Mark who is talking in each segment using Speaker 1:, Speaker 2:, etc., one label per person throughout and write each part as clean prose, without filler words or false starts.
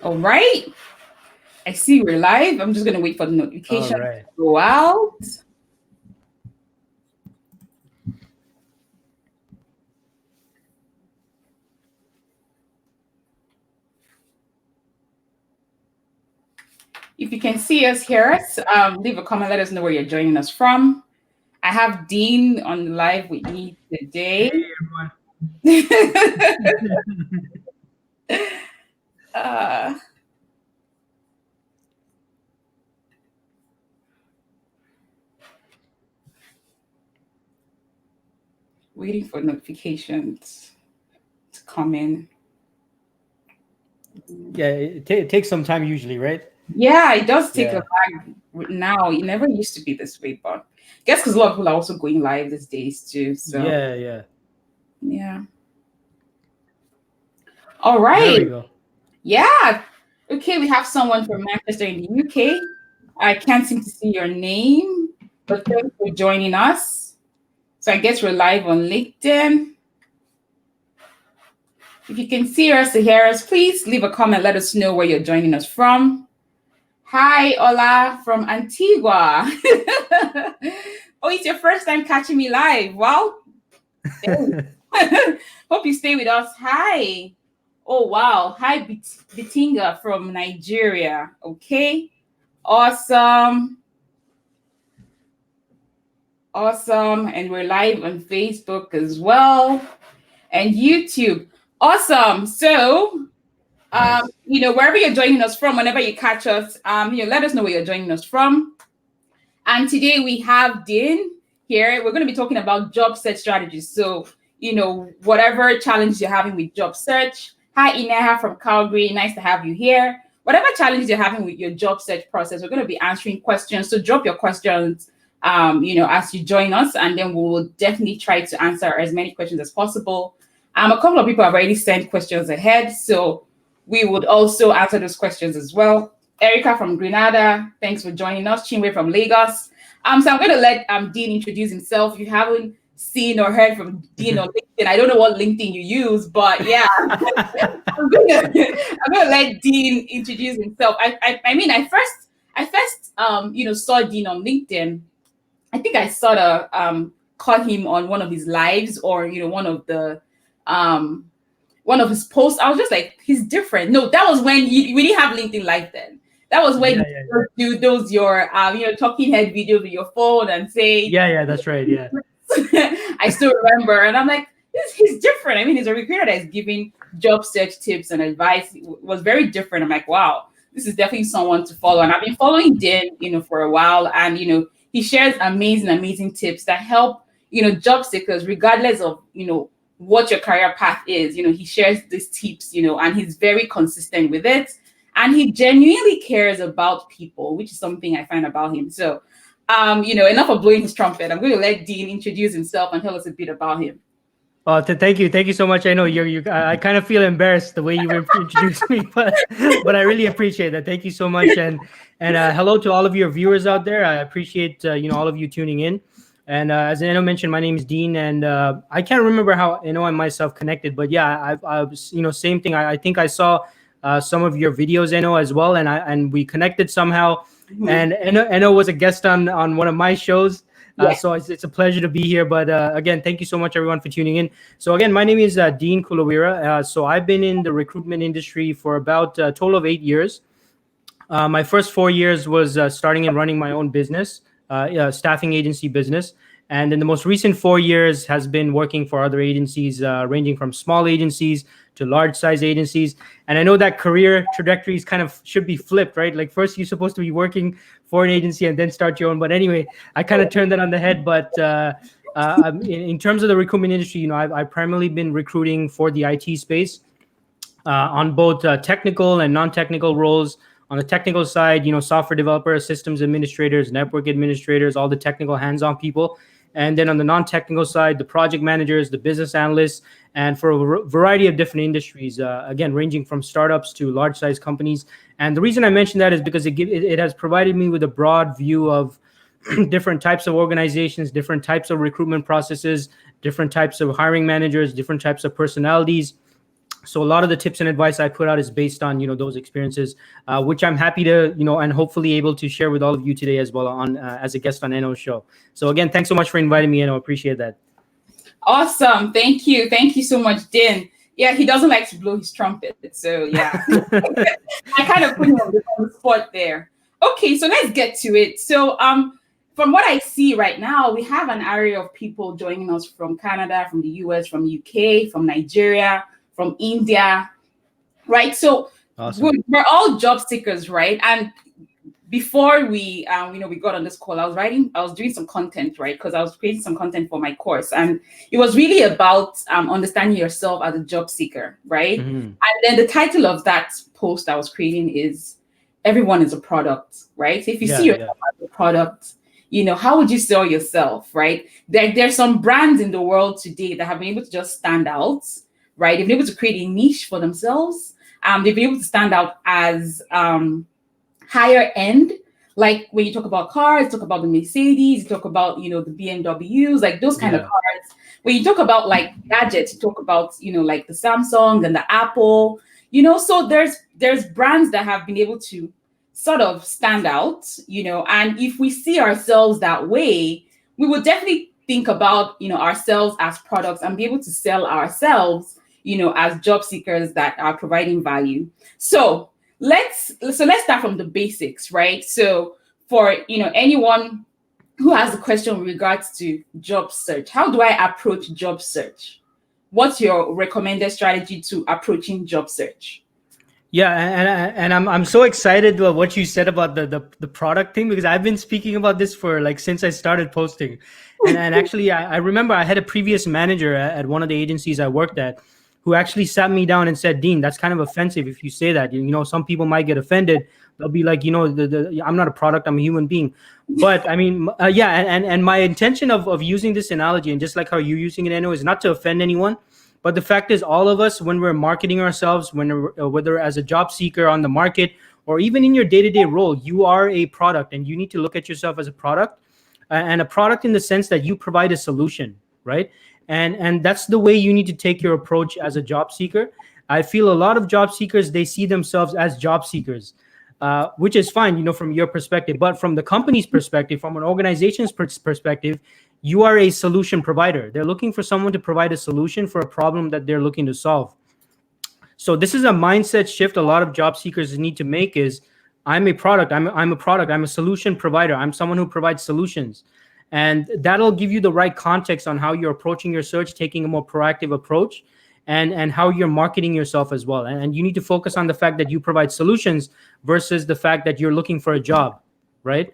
Speaker 1: All right. I see we're live. I'm just going to wait for the
Speaker 2: All
Speaker 1: notification
Speaker 2: right.
Speaker 1: to go out. If you can see us, hear us, leave a comment. Let us know where you're joining us from. I have Dean on the live with me today.
Speaker 2: Hey, everyone.
Speaker 1: uh, Waiting for notifications to come in.
Speaker 2: Yeah, it takes some time usually, right?
Speaker 1: Yeah, it does take
Speaker 2: Yeah.
Speaker 1: a lag now. It never used to be this way, but I guess because a lot of people are also going live these days too. So
Speaker 2: Yeah.
Speaker 1: yeah. All
Speaker 2: There
Speaker 1: right.
Speaker 2: we go.
Speaker 1: Yeah. Okay, we have someone from Manchester in the UK. I can't seem to see your name, but thanks for joining us. So I guess we're live on LinkedIn. If you can see us or hear us, please leave a comment. Let us know where you're joining us from. Hi, Ola from Antigua. Oh, it's your first time catching me live. Well, hope you stay with us. Hi. Oh, wow. Hi, Bitinga from Nigeria. Okay. Awesome. Awesome. And we're live on Facebook as well and YouTube. Awesome. So,
Speaker 2: Nice.
Speaker 1: wherever you're joining us from, whenever you catch us, let us know where you're joining us from. And today we have Dean here. We're going to be talking about job search strategies. So, whatever challenge you're having with job search. Hi, Ineha from Calgary. Nice to have you here. Whatever challenge you're having with your job search process, we're going to be answering questions. So drop your questions, as you join us, and then we will definitely try to answer as many questions as possible. A couple of people have already sent questions ahead, so we would also answer those questions as well. Erica from Grenada, thanks for joining us. Chinwe from Lagos. So I'm going to let Dean introduce himself. If you haven't seen or heard from Dean on LinkedIn, I don't know what LinkedIn you use, but yeah, I'm going to let Dean introduce himself. I first saw Dean on LinkedIn. I think I sort of caught him on one of his lives or um one of his posts. I was just like, he's different. No, that was when we didn't have LinkedIn Live then. That was when you do those your talking head videos with your phone and say,
Speaker 2: Yeah, that's right. Yeah.
Speaker 1: I still remember, and I'm like, he's different. I mean, he's a recruiter that is giving job search tips and advice. It was very different. I'm like, wow, this is definitely someone to follow. And I've been following Dan, for a while, and he shares amazing tips that help job seekers, regardless of what your career path is. He shares these tips, and he's very consistent with it. And he genuinely cares about people, which is something I find about him. So, enough of blowing his trumpet. I'm going to let Dean introduce himself and tell us a bit about him.
Speaker 2: Oh, thank you so much. I know I kind of feel embarrassed the way you introduced me, but I really appreciate that. Thank you so much, and hello to all of your viewers out there. I appreciate all of you tuning in. And as Eno mentioned, my name is Dean, and I can't remember how Eno and myself connected, but yeah, I was same thing. I think I saw some of your videos, Eno, as well, and we connected somehow. Mm-hmm. And Eno was a guest on one of my shows. So it's a pleasure to be here. But again, thank you so much, everyone, for tuning in. So again, my name is Dean Kulaweera. So I've been in the recruitment industry for about a total of 8 years. My first 4 years was starting and running my own business, staffing agency business. And then the most recent 4 years has been working for other agencies, ranging from small agencies to large size agencies. And I know that career trajectories kind of should be flipped, right? Like first you're supposed to be working for an agency and then start your own. But anyway, I kind of turned that on the head. But in terms of the recruitment industry, I've primarily been recruiting for the IT space on both technical and non-technical roles. On the technical side, software developers, systems administrators, network administrators, all the technical hands-on people. And then on the non-technical side, the project managers, the business analysts, and for a variety of different industries, again, ranging from startups to large-size companies. And the reason I mention that is because it has provided me with a broad view of different types of organizations, different types of recruitment processes, different types of hiring managers, different types of personalities. So a lot of the tips and advice I put out is based on those experiences, which I'm happy to and hopefully able to share with all of you today as well on as a guest on Eno's show. So again, thanks so much for inviting me, Eno. Appreciate that.
Speaker 1: Awesome. Thank you so much, Din. Yeah, he doesn't like to blow his trumpet. So yeah, I kind of put him on the spot there. Okay, so let's get to it. So from what I see right now, we have an array of people joining us from Canada, from the US, from UK, from Nigeria, from India, right? So
Speaker 2: awesome.
Speaker 1: we're all job seekers, right? And before we we got on this call, I was doing some content, right? Because I was creating some content for my course, and it was really about understanding yourself as a job seeker, right?
Speaker 2: Mm-hmm.
Speaker 1: And then the title of that post I was creating is "Everyone is a Product," right? So if you see yourself as a product, how would you sell yourself, right? There's some brands in the world today that have been able to just stand out, right? They've been able to create a niche for themselves. They've been able to stand out as higher end. Like when you talk about cars, talk about the Mercedes, you talk about, the BMWs, like those kind of cars. When you talk about like gadgets, you talk about, like the Samsung and the Apple, so there's brands that have been able to sort of stand out, and if we see ourselves that way, we would definitely think about, ourselves as products and be able to sell ourselves, as job seekers that are providing value. So let's start from the basics, right? So for anyone who has a question with regards to job search, how do I approach job search? What's your recommended strategy to approaching job search?
Speaker 2: Yeah, and I'm so excited about what you said about the product thing, because I've been speaking about this for like since I started posting, and actually I remember I had a previous manager at one of the agencies I worked at, who actually sat me down and said, Dean, that's kind of offensive if you say that. Some people might get offended. They'll be like, I'm not a product, I'm a human being. But I mean, and my intention of using this analogy, and just like how you're using it, Eno, is not to offend anyone. But the fact is, all of us, when we're marketing ourselves, whether as a job seeker on the market or even in your day-to-day role, you are a product, and you need to look at yourself as a product, and a product in the sense that you provide a solution, right? And that's the way you need to take your approach as a job seeker. I feel a lot of job seekers, they see themselves as job seekers, which is fine, from your perspective. But from the company's perspective, from an organization's perspective, you are a solution provider. They're looking for someone to provide a solution for a problem that they're looking to solve. So this is a mindset shift a lot of job seekers need to make is, I'm a product. I'm a product. I'm a solution provider. I'm someone who provides solutions. And that'll give you the right context on how you're approaching your search, taking a more proactive approach, and how you're marketing yourself as well. And you need to focus on the fact that you provide solutions versus the fact that you're looking for a job, right?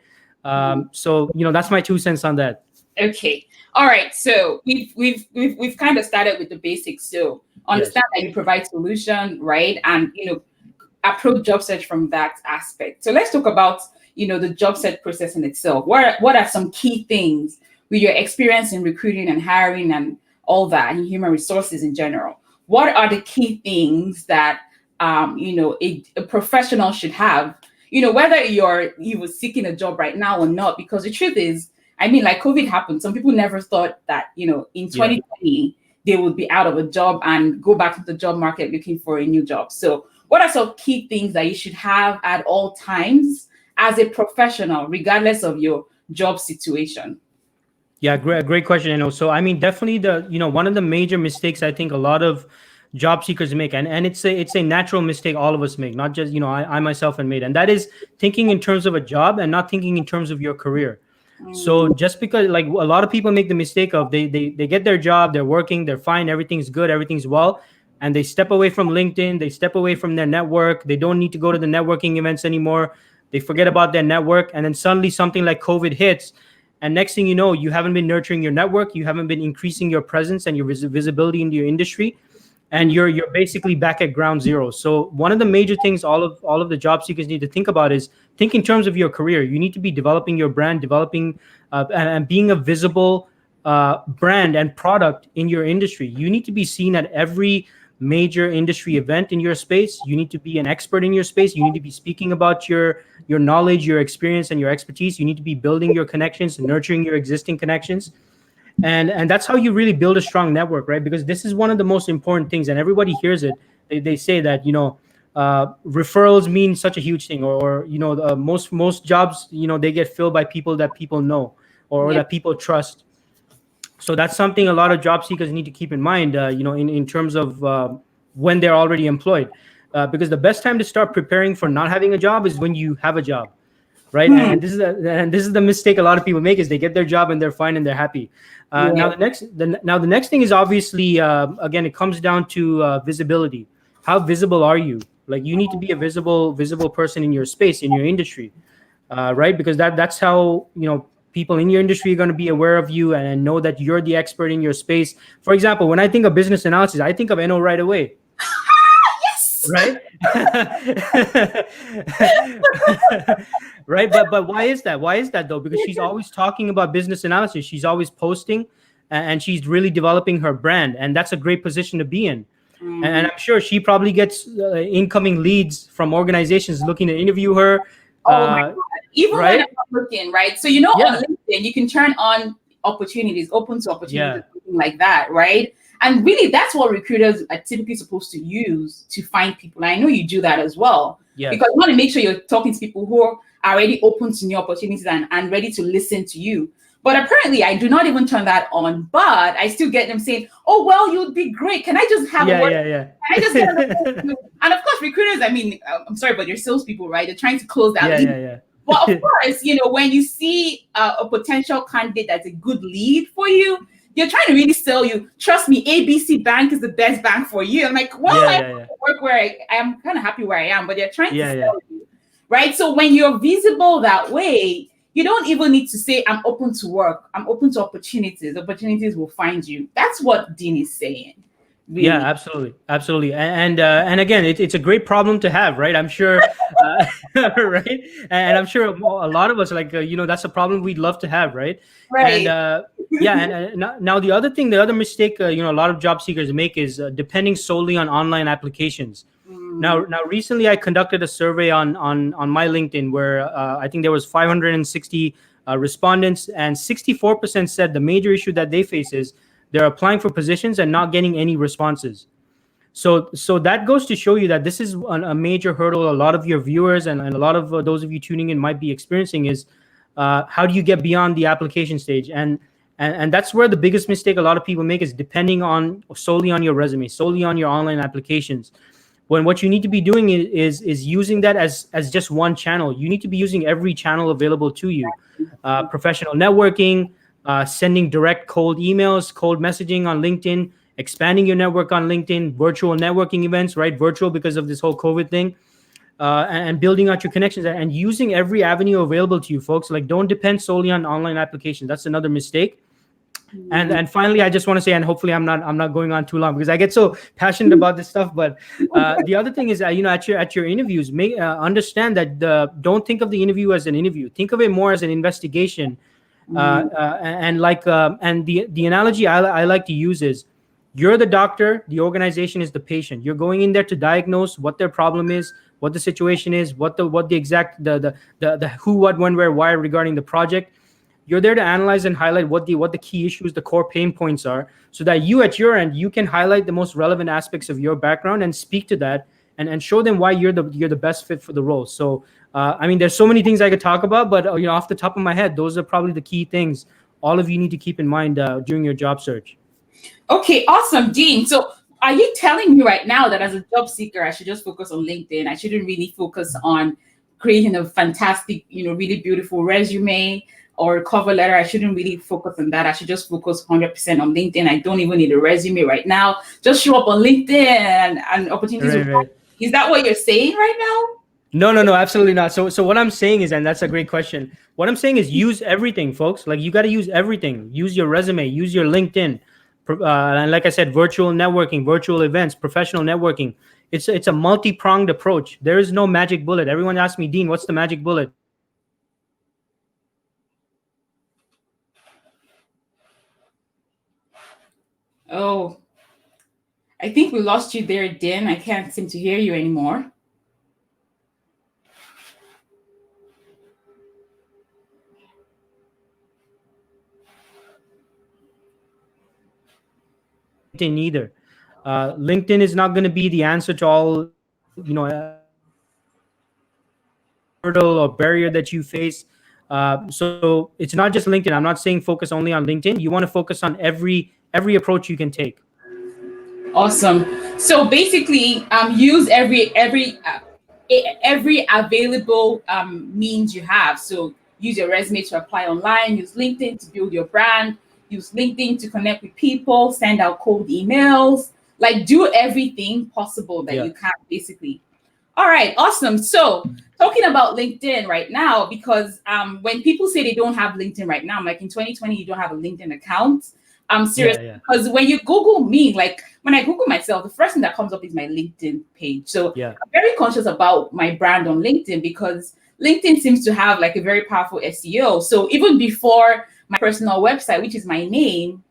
Speaker 2: So that's my 2 cents on that.
Speaker 1: Okay. All right. So we've kind of started with the basics. So understand that you provide solution, right? And approach job search from that aspect. So let's talk about the job search process in itself. What are some key things with your experience in recruiting and hiring and all that, and human resources in general? What are the key things that a professional should have? Whether you were seeking a job right now or not, because the truth is, like COVID happened. Some people never thought that in 2020 they would be out of a job and go back to the job market looking for a new job. So what are some key things that you should have at all times as a professional, regardless of your job situation?
Speaker 2: Yeah, great question. So definitely one of the major mistakes I think a lot of job seekers make, and it's a natural mistake all of us make, not just I myself have made, and that is thinking in terms of a job and not thinking in terms of your career. So just because like a lot of people make the mistake of they get their job, they're working, they're fine, everything's good, everything's well, and they step away from LinkedIn, they step away from their network, they don't need to go to the networking events anymore, they forget about their network, and then suddenly something like COVID hits, and next thing you know, you haven't been nurturing your network, you haven't been increasing your presence and your visibility in your industry, and you're basically back at ground zero. So one of the major things all of the job seekers need to think about is think in terms of your career. You need to be developing your brand, developing and being a visible brand and product in your industry. You need to be seen at every major industry event in your space. You need to be an expert in your space. You need to be speaking about your knowledge, your experience, and your expertise. You need to be building your connections and nurturing your existing connections. And that's how you really build a strong network, right? Because this is one of the most important things, and everybody hears it. they say that, referrals mean such a huge thing, or most jobs, they get filled by people that people know, or
Speaker 1: Yeah.
Speaker 2: that people trust. So that's something a lot of job seekers need to keep in mind, in terms of when they're already employed, because the best time to start preparing for not having a job is when you have a job, right?
Speaker 1: Hmm.
Speaker 2: And this is the mistake a lot of people make, is they get their job and they're fine and they're happy.
Speaker 1: Yeah.
Speaker 2: Now the next thing is obviously, again, it comes down to visibility. How visible are you? Like, you need to be a visible person in your space, in your industry, right? Because that's how, people in your industry are going to be aware of you and know that you're the expert in your space. For example, when I think of business analysis, I think of Eno right away,
Speaker 1: Yes.
Speaker 2: right? Right, but why is that? Why is that though? Because she's always talking about business analysis, she's always posting, and she's really developing her brand, and that's a great position to be in. And
Speaker 1: Mhm.
Speaker 2: I'm sure she probably gets incoming leads from organizations looking to interview her,
Speaker 1: Oh my
Speaker 2: uh,
Speaker 1: God. Even when I'm
Speaker 2: right?
Speaker 1: not looking, right? So, you know, on
Speaker 2: Yeah,
Speaker 1: LinkedIn, you can turn on opportunities, open to opportunities,
Speaker 2: yeah,
Speaker 1: something like that, right? And really, that's what recruiters are typically supposed to use to find people. And I know you do that as well, because
Speaker 2: yes,
Speaker 1: you want to make sure you're talking to people who are already open to new opportunities and ready to listen to you. But apparently, I do not even turn that on. But I still get them saying, "Oh, well, you'd be great. Can I just have a
Speaker 2: yeah,
Speaker 1: word?
Speaker 2: yeah,
Speaker 1: Can I just get on the phone
Speaker 2: yeah.
Speaker 1: with you?" And of course, recruiters, I mean, I'm sorry, but they're salespeople, right? They're trying to close that
Speaker 2: Yeah,
Speaker 1: lead.
Speaker 2: yeah,
Speaker 1: But of
Speaker 2: yeah.
Speaker 1: course, you know, when you see a potential candidate that's a good lead for you, you're trying to really sell you. Trust me, ABC Bank is the best bank for you. I'm like, well,
Speaker 2: Yeah,
Speaker 1: I
Speaker 2: yeah, yeah,
Speaker 1: work where I am kind of happy where I am, but they're trying to
Speaker 2: yeah, yeah.
Speaker 1: sell you, right? So when you're visible that way, you don't even need to say, I'm open to work. I'm open to opportunities. Opportunities will find you. That's what Dean is saying,
Speaker 2: Yeah,
Speaker 1: really.
Speaker 2: absolutely, absolutely, and again, it's a great problem to have, right? I'm sure, right? And I'm sure a lot of us, like, that's a problem we'd love to have, right? And
Speaker 1: Right.
Speaker 2: yeah, and now the other thing, the other mistake, a lot of job seekers make is depending solely on online applications.
Speaker 1: Mm.
Speaker 2: Now, recently I conducted a survey on my LinkedIn where I think there was 560 respondents, and 64% said the major issue that they face is they're applying for positions and not getting any responses. So that goes to show you that this is a major hurdle a lot of your viewers and a lot of those of you tuning in might be experiencing, is how do you get beyond the application stage? And that's where the biggest mistake a lot of people make, is depending on solely on your resume, solely on your online applications, when what you need to be doing is using that as just one channel. You need to be using every channel available to you. Professional networking, sending direct cold emails, cold messaging on LinkedIn, expanding your network on LinkedIn, virtual networking events, right? Virtual because of this whole COVID thing, and building out your connections and using every avenue available to you, folks. Like, don't depend solely on online applications. That's another mistake. And finally, I just want to say, and hopefully I'm not going on too long because I get so passionate about this stuff. But the other thing is, at your interviews, make understand that don't think of the interview as an interview. Think of it more as an investigation.
Speaker 1: Mm.
Speaker 2: And the analogy I like to use is, you're the doctor, the organization is the patient. You're going in there to diagnose what their problem is, what the situation is, what the exact the who, what, when, where, why regarding the project. You're there to analyze and highlight what the key issues, the core pain points are, so that you at your end, you can highlight the most relevant aspects of your background and speak to that, and show them why you're the best fit for the role. So I mean, there's so many things I could talk about, but off the top of my head, those are probably the key things all of you need to keep in mind during your job search.
Speaker 1: Okay, awesome, Dean. So, are you telling me right now that as a job seeker, I should just focus on LinkedIn? I shouldn't really focus on creating a fantastic, really beautiful resume or cover letter. I shouldn't really focus on that. I should just focus 100% on LinkedIn. I don't even need a resume right now. Just show up on LinkedIn and opportunities will
Speaker 2: Right,
Speaker 1: come.
Speaker 2: right.
Speaker 1: Is that what you're saying right now?
Speaker 2: No, no, no, absolutely not. So what I'm saying is, and that's a great question. What I'm saying is, use everything, folks. Like, you got to use everything. Use your resume, use your LinkedIn, and like I said, virtual networking, virtual events, professional networking. It's a multi-pronged approach. There is no magic bullet. Everyone asks me, Dean, what's the magic bullet?
Speaker 1: Oh, I think we lost you there, Dean. I can't seem to hear you anymore.
Speaker 2: LinkedIn either. LinkedIn is not going to be the answer to all, hurdle or barrier that you face. So it's not just LinkedIn. I'm not saying focus only on LinkedIn. You want to focus on every approach you can take.
Speaker 1: Awesome. So basically, use every available means you have. So use your resume to apply online. Use LinkedIn to build your brand. Use LinkedIn to connect with people. Send out cold emails. Like do everything possible that
Speaker 2: Yeah.
Speaker 1: you can, basically. All right, awesome. So talking about LinkedIn right now, because when people say they don't have LinkedIn right now, I'm like, in 2020, you don't have a LinkedIn account. I'm serious,
Speaker 2: Yeah. Yeah.
Speaker 1: because when you Google me, like when I Google myself, the first thing that comes up is my LinkedIn page. So
Speaker 2: Yeah.
Speaker 1: I'm very conscious about my brand on LinkedIn, because LinkedIn seems to have like a very powerful SEO. So even before my personal website, which is my name,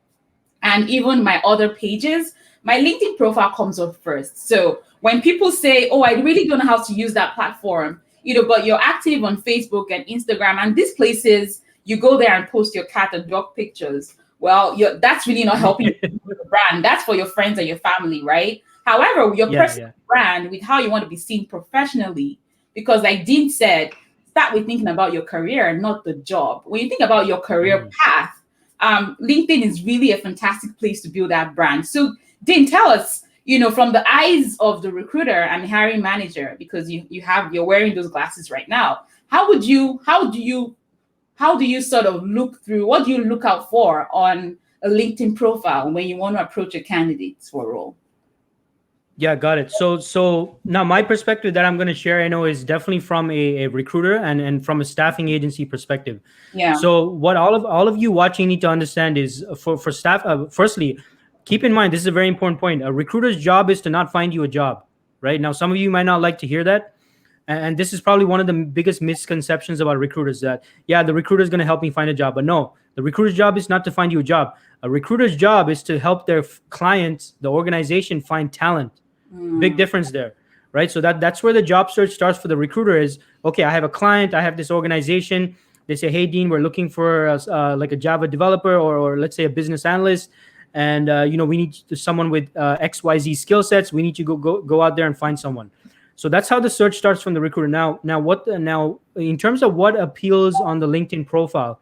Speaker 1: and even my other pages, my LinkedIn profile comes up first. So when people say, "Oh, I really don't know how to use that platform," but you're active on Facebook and Instagram and these places, you go there and post your cat and dog pictures. Well, that's really not helping you build a brand. That's for your friends and your family, right? However, your
Speaker 2: Yeah.
Speaker 1: personal
Speaker 2: Yeah.
Speaker 1: brand, with how you want to be seen professionally, because like Dean said, start with thinking about your career, not the job. When you think about your career
Speaker 2: Mhm.
Speaker 1: path, LinkedIn is really a fantastic place to build that brand. So, Dean, tell us, from the eyes of the recruiter and hiring manager, because you're wearing those glasses right now. How do you sort of look through? What do you look out for on a LinkedIn profile when you want to approach a candidate for a role?
Speaker 2: Yeah, got it. So now my perspective that I'm going to share, I know, is definitely from a recruiter and from a staffing agency perspective.
Speaker 1: Yeah.
Speaker 2: So what all of you watching need to understand is, for staff, firstly, keep in mind, this is a very important point. A recruiter's job is to not find you a job, right? Now, some of you might not like to hear that, and this is probably one of the biggest misconceptions about recruiters, that yeah, the recruiter is going to help me find a job. But no, the recruiter's job is not to find you a job. A recruiter's job is to help their clients, the organization, find talent. Big
Speaker 1: Mm,
Speaker 2: difference there, right? So that's where the job search starts for the recruiter. Is okay, I have a client, I have this organization. They say, hey Dean, we're looking for like a Java developer, or let's say a business analyst, and we need someone with XYZ skill sets. We need to go out there and find someone. So that's how the search starts from the recruiter. Now in terms of what appeals on the LinkedIn profile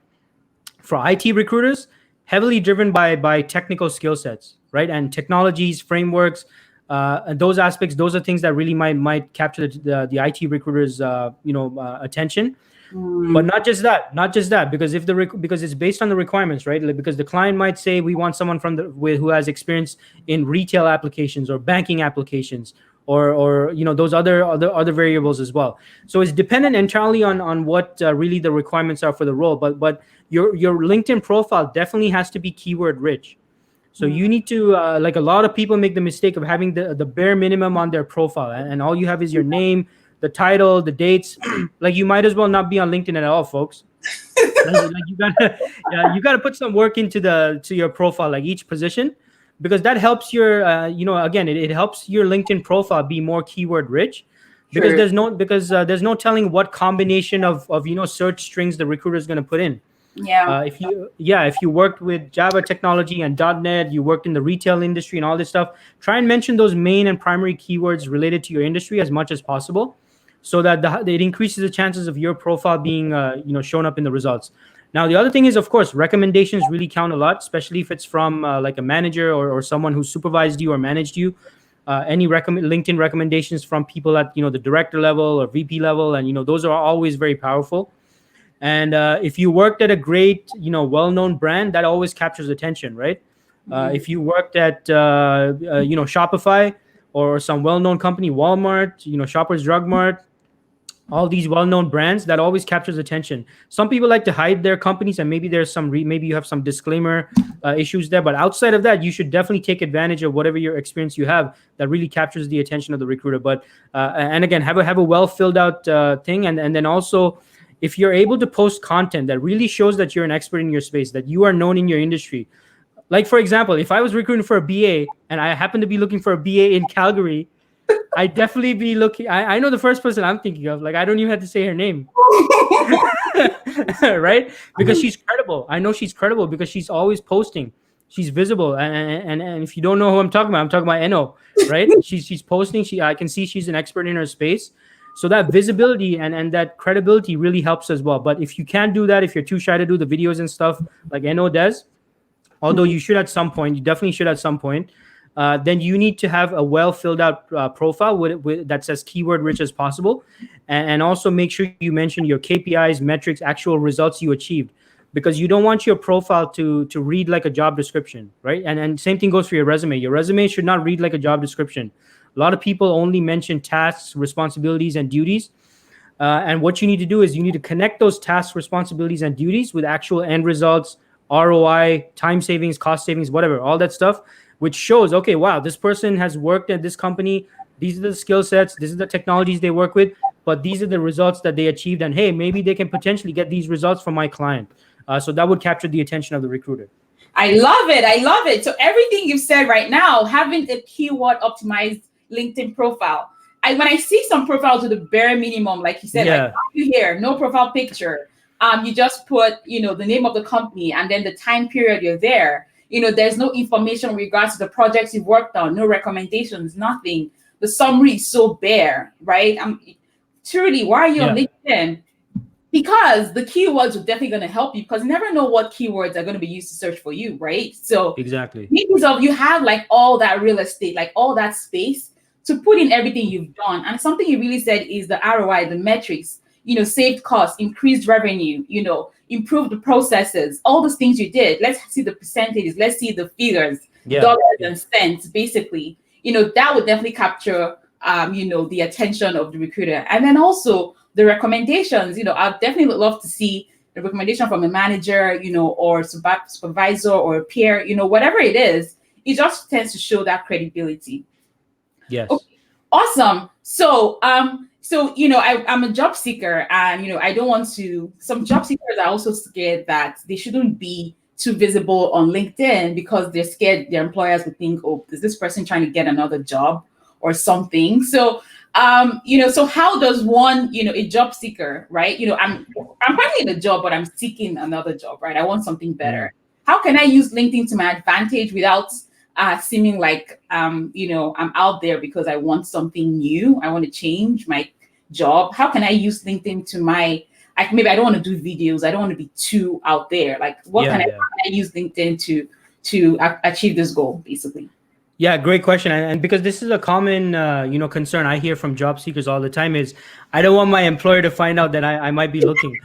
Speaker 2: for IT recruiters, heavily driven by technical skill sets, right? And technologies, frameworks, and those aspects. Those are things that really might capture the IT recruiters' attention. But
Speaker 1: mm,
Speaker 2: not just that, because because it's based on the requirements, right? Like, because the client might say, we want someone who has experience in retail applications or banking applications, or those other variables as well. So it's dependent entirely on what really the requirements are for the role. But your LinkedIn profile definitely has to be keyword rich. So
Speaker 1: mm.
Speaker 2: you need to, like, a lot of people make the mistake of having the bare minimum on their profile, and all you have is your name, the title, the dates. Like, you might as well not be on LinkedIn at all, folks. Like you gotta yeah, you gotta put some work to your profile, like each position, because that helps your again, it helps your LinkedIn profile be more keyword rich, because
Speaker 1: True.
Speaker 2: there's no telling what combination of search strings the recruiter is going to put in.
Speaker 1: Yeah.
Speaker 2: If you worked with Java technology and .NET, you worked in the retail industry and all this stuff, try and mention those main and primary keywords related to your industry as much as possible, so that it increases the chances of your profile being shown up in the results. Now, the other thing is, of course, recommendations really count a lot, especially if it's from like a manager, or someone who supervised you or managed you. Any LinkedIn recommendations from people at the director level or VP level, and those are always very powerful. And if you worked at a great, well-known brand, that always captures attention, right?
Speaker 1: Mm.
Speaker 2: If you worked at, Shopify, or some well-known company, Walmart, Shoppers Drug Mart, all these well-known brands, that always captures attention. Some people like to hide their companies, and maybe there's maybe you have some disclaimer issues there. But outside of that, you should definitely take advantage of whatever your experience you have that really captures the attention of the recruiter. But and again, have a well filled out thing, and then also, if you're able to post content that really shows that you're an expert in your space, that you are known in your industry. Like, for example, if I was recruiting for a BA and I happen to be looking for a BA in Calgary, I definitely be looking. I know the first person I'm thinking of. Like, I don't even have to say her name, right? Because she's credible. I know she's credible because she's always posting. She's visible, and if you don't know who I'm talking about Eno, right? She's posting. I can see she's an expert in her space. So that visibility and that credibility really helps as well. But if you can't do that, if you're too shy to do the videos and stuff like Eno does, although you should at some point, you definitely should at some point, then you need to have a well filled out profile that's as keyword rich as possible, and also make sure you mention your KPIs, metrics, actual results you achieved, because you don't want your profile to read like a job description, right? And same thing goes for your resume. Your resume should not read like a job description. A lot of people only mention tasks, responsibilities, and duties. And what you need to do is you need to connect those tasks, responsibilities, and duties with actual end results, ROI, time savings, cost savings, whatever, all that stuff, which shows, okay, wow, this person has worked at this company. These are the skill sets. These are the technologies they work with, but these are the results that they achieved. And hey, maybe they can potentially get these results from my client. So that would capture the attention of the recruiter.
Speaker 1: I love it. I love it. So everything you've said right now, having a keyword optimized LinkedIn profile. When I see some profiles with the bare minimum, like you said, like you here, no profile picture. You just put, the name of the company and then the time period you're there. There's no information in regards to the projects you've worked on, no recommendations, nothing. The summary is so bare, right? Truly, why are you on LinkedIn? Because the keywords are definitely going to help you, because you never know what keywords are going to be used to search for you, right? So
Speaker 2: exactly,
Speaker 1: you have like all that real estate, like all that space to put in everything you've done. And something you really said is the ROI, the metrics, saved costs, increased revenue, improved the processes, all those things you did. Let's see the percentages. Let's see the figures, dollars and cents, basically. That would definitely capture, the attention of the recruiter. And then also the recommendations, I'd definitely love to see a recommendation from a manager, or supervisor or a peer, whatever it is. It just tends to show that credibility.
Speaker 2: Yes.
Speaker 1: Okay. Awesome. So, I'm a job seeker, and I don't want to. Some job seekers are also scared that they shouldn't be too visible on LinkedIn because they're scared their employers would think, oh, is this person trying to get another job or something? So, so how does one, a job seeker, right? I'm currently in a job, but I'm seeking another job, right? I want something better. How can I use LinkedIn to my advantage without seeming like, I'm out there because I want something new. I want to change my job. How can I use LinkedIn to maybe I don't want to do videos. I don't want to be too out there. Like, how can I use LinkedIn to achieve this goal, basically?
Speaker 2: Yeah, great question. And because this is a common, concern I hear from job seekers all the time is, I don't want my employer to find out that I might be looking.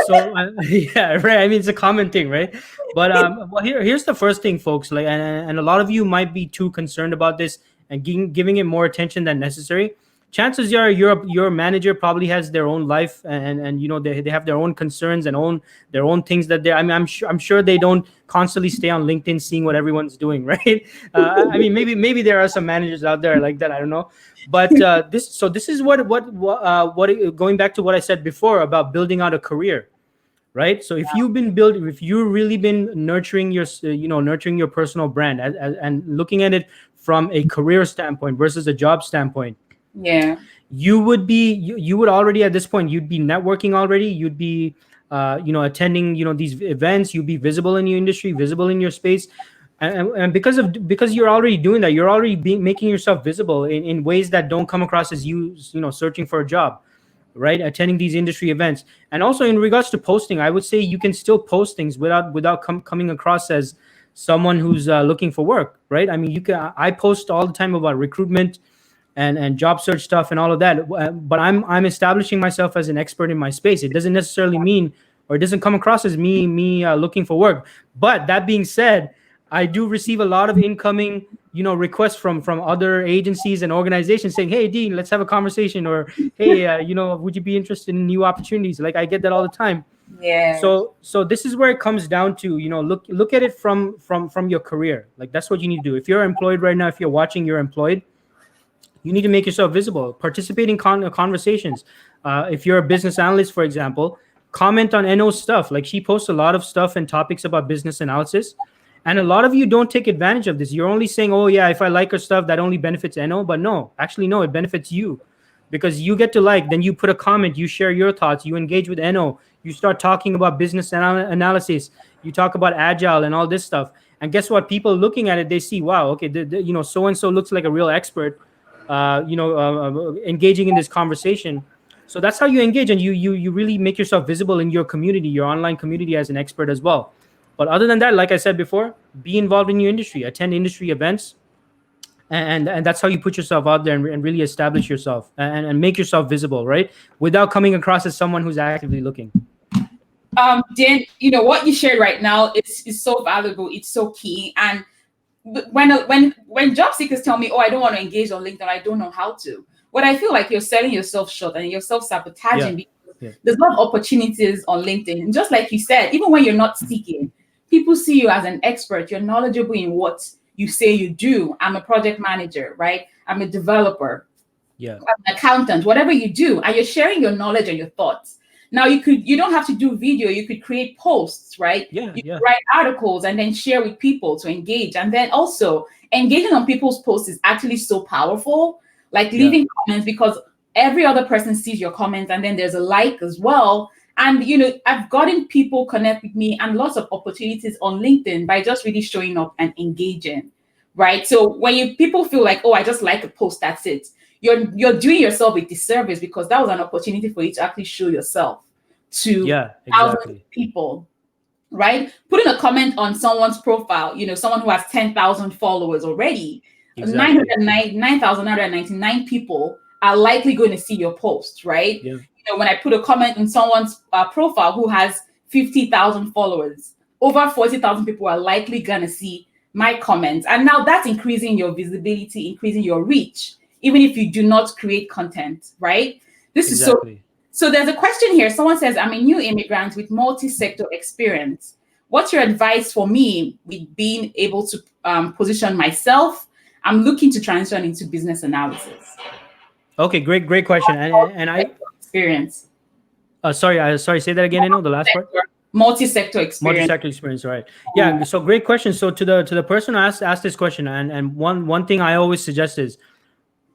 Speaker 2: So yeah, right. I mean, it's a common thing, right? But well, here's the first thing, folks. Like, and a lot of you might be too concerned about this and giving it more attention than necessary. Chances are your manager probably has their own life, and they have their own concerns and their own things that I'm sure they don't constantly stay on LinkedIn seeing what everyone's doing, right? I mean, maybe there are some managers out there like that. I don't know, but this is what going back to what I said before about building out a career, right? So if you've really been nurturing your personal brand and looking at it from a career standpoint versus a job standpoint.
Speaker 1: Yeah,
Speaker 2: you would already at this point, you'd be networking already. You'd be, attending, these events. You'd be visible in your industry, visible in your space, and because you're already doing that, you're already making yourself visible in ways that don't come across as you searching for a job, right? Attending these industry events, and also in regards to posting, I would say you can still post things without coming across as someone who's looking for work, right? I mean, I post all the time about recruitment and job search stuff and all of that, but I'm establishing myself as an expert in my space. It doesn't necessarily mean, or it doesn't come across as me looking for work. But that being said, I do receive a lot of incoming requests from other agencies and organizations saying, hey Dean, let's have a conversation, or hey, would you be interested in new opportunities? Like, I get that all the time.
Speaker 1: Yeah.
Speaker 2: So this is where it comes down to, look at it from your career. Like, that's what you need to do. If you're employed right now, if you're watching, you're employed, you need to make yourself visible. Participate in conversations. If you're a business analyst, for example, comment on Eno's stuff. Like, she posts a lot of stuff and topics about business analysis. And a lot of you don't take advantage of this. You're only saying, oh, yeah, if I like her stuff, that only benefits Eno. But no, it benefits you, because you get to then you put a comment, you share your thoughts, you engage with Eno, you start talking about business analysis, you talk about agile and all this stuff. And guess what? People looking at it, they see, wow, okay, so and so looks like a real expert, engaging in this conversation. So that's how you engage, and you really make yourself visible in your community, your online community, as an expert as well. But other than that, like I said before, be involved in your industry, attend industry events, and that's how you put yourself out there and really establish yourself and make yourself visible, right? Without coming across as someone who's actively looking.
Speaker 1: Dan, what you shared right now is so valuable. It's so key. And when job seekers tell me, oh, I don't want to engage on LinkedIn, I don't know how to. What I feel like you're selling yourself short and you're self-sabotaging because there's a lot of opportunities on LinkedIn. And just like you said, even when you're not seeking, people see you as an expert. You're knowledgeable in what you say you do. I'm a project manager, right? I'm a developer.
Speaker 2: I'm
Speaker 1: an accountant, whatever you do, and you're sharing your knowledge and your thoughts. Now you don't have to do video, you could create posts, right? You could write articles and then share with people to engage. And then also engaging on people's posts is actually so powerful, like leaving comments, because every other person sees your comments and then there's a like as well. And I've gotten people connect with me and lots of opportunities on LinkedIn by just really showing up and engaging, right? So when people feel like, oh, I just like a post, that's it. You're doing yourself a disservice, because that was an opportunity for you to actually show yourself to thousands of people, right? Putting a comment on someone's profile, someone who has 10,000 followers already, 9,999 people are likely going to see your post, right? When I put a comment on someone's profile who has 50,000 followers, over 40,000 people are likely going to see my comments. And now that's increasing your visibility, increasing your reach, even if you do not create content, right? This is so there's a question here. Someone says, I'm a new immigrant with multi-sector experience. What's your advice for me with being able to position myself? I'm looking to transition into business analysis.
Speaker 2: Okay, great question. And I
Speaker 1: experience.
Speaker 2: Sorry, say that again. The last part.
Speaker 1: Multi-sector experience.
Speaker 2: Multi-sector experience, right? Yeah. So great question. So to the person who asked this question, and one thing I always suggest is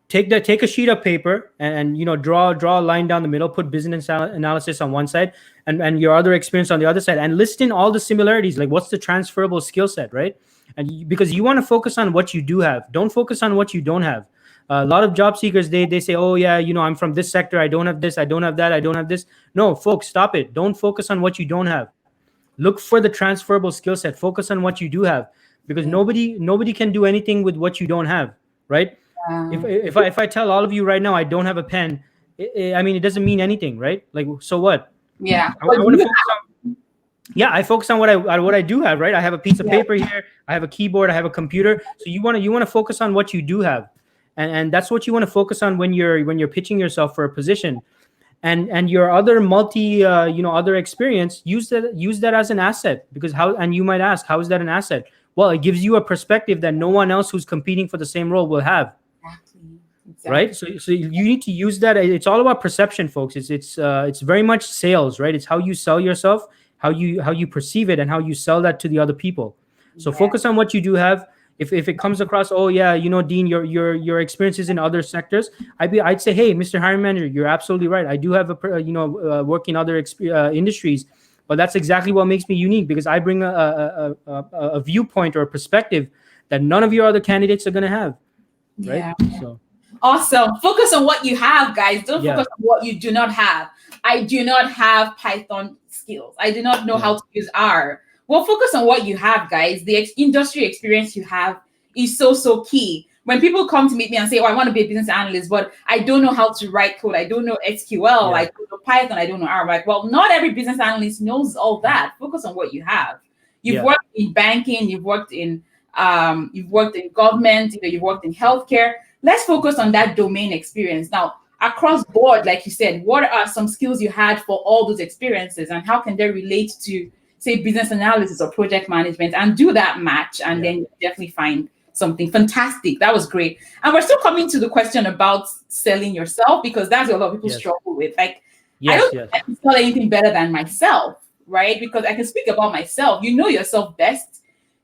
Speaker 2: take a sheet of paper and draw a line down the middle, put business analysis on one side and your other experience on the other side, and list in all the similarities, like what's the transferable skill set, right? And because you want to focus on what you do have, don't focus on what you don't have. A lot of job seekers, they say, oh yeah, I'm from this sector, I don't have this, I don't have that, I don't have this. No, folks, stop it. Don't focus on what you don't have. Look for the transferable skill set. Focus on what you do have, because nobody can do anything with what you don't have, right? If I tell all of you right now I don't have a pen, it doesn't mean anything, right? Like, so what?
Speaker 1: Yeah.
Speaker 2: I want to focus on. Yeah, I focus on what I do have, right? I have a piece of paper here. I have a keyboard. I have a computer. So you want to focus on what you do have, and that's what you want to focus on when you're pitching yourself for a position, and your other other experience. Use that as an asset, because and you might ask, how is that an asset? Well, it gives you a perspective that no one else who's competing for the same role will have. Exactly. Right. So you need to use that. It's all about perception, folks. It's very much sales, right? It's how you sell yourself, how you perceive it, and how you sell that to the other people. So focus on what you do have. If it comes across, oh yeah, Dean, your experiences in other sectors, I'd say, hey, Mr. Hiring Manager, you're absolutely right. I do have work in other industries, but that's exactly what makes me unique, because I bring a viewpoint or a perspective that none of your other candidates are going to have. Right.
Speaker 1: Yeah. So awesome. Focus on what you have, guys. Don't focus on what you do not have. I do not have Python skills. I do not know how to use R. Well, focus on what you have, guys. The industry experience you have is so key. When people come to meet me and say, oh, I want to be a business analyst, but I don't know how to write code. I don't know SQL. I don't know Python. I don't know R. Like, well, not every business analyst knows all that. Focus on what you have. You've worked in banking. You've worked in government, you've worked in healthcare. Let's focus on that domain experience. Now, across board, like you said, what are some skills you had for all those experiences, and how can they relate to, say, business analysis or project management, and do that match, and then definitely find something fantastic. That was great. And we're still coming to the question about selling yourself, because that's what a lot of people struggle with. Like, I don't think I can sell anything better than myself, right? Because I can speak about myself. You know yourself best.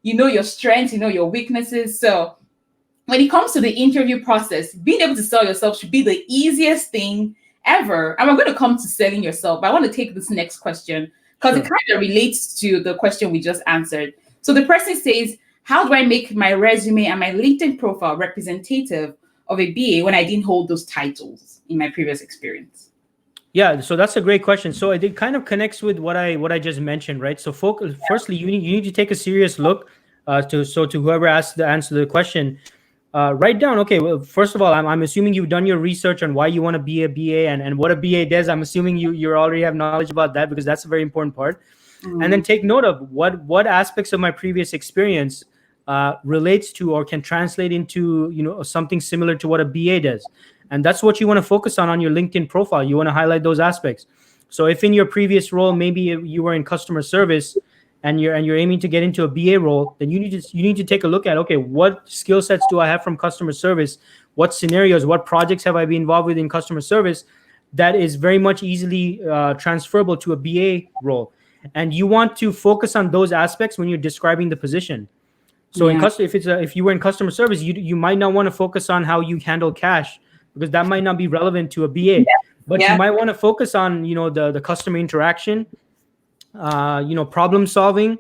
Speaker 1: You know your strengths, you know your weaknesses. So when it comes to the interview process, being able to sell yourself should be the easiest thing ever. And we're going to come to selling yourself, but I want to take this next question because it kind of relates to the question we just answered. So the person says, how do I make my resume and my LinkedIn profile representative of a BA when I didn't hold those titles in my previous experience?
Speaker 2: Yeah, so that's a great question. So it kind of connects with what I just mentioned, right? So firstly, you need to take a serious look to whoever asked the answer to the question. Write down. Okay, well, first of all, I'm assuming you've done your research on why you want to be a BA and what a BA does. I'm assuming you already have knowledge about that because that's a very important part. And then
Speaker 1: Mm,
Speaker 2: take note of what aspects of my previous experience relates to or can translate into something similar to what a BA does, and that's what you want to focus on your LinkedIn profile. You want to highlight those aspects. So if in your previous role maybe you were in customer service and you're aiming to get into a BA role, then you need to take a look at, okay, what skill sets do I have from customer service? What scenarios, what projects have I been involved with in customer service that is very much easily transferable to a BA role? And you want to focus on those aspects when you're describing the position. So
Speaker 1: yeah,
Speaker 2: if you were in customer service, you might not want to focus on how you handle cash because that might not be relevant to a BA. But you
Speaker 1: yeah.
Speaker 2: might want to focus on the customer interaction, problem solving,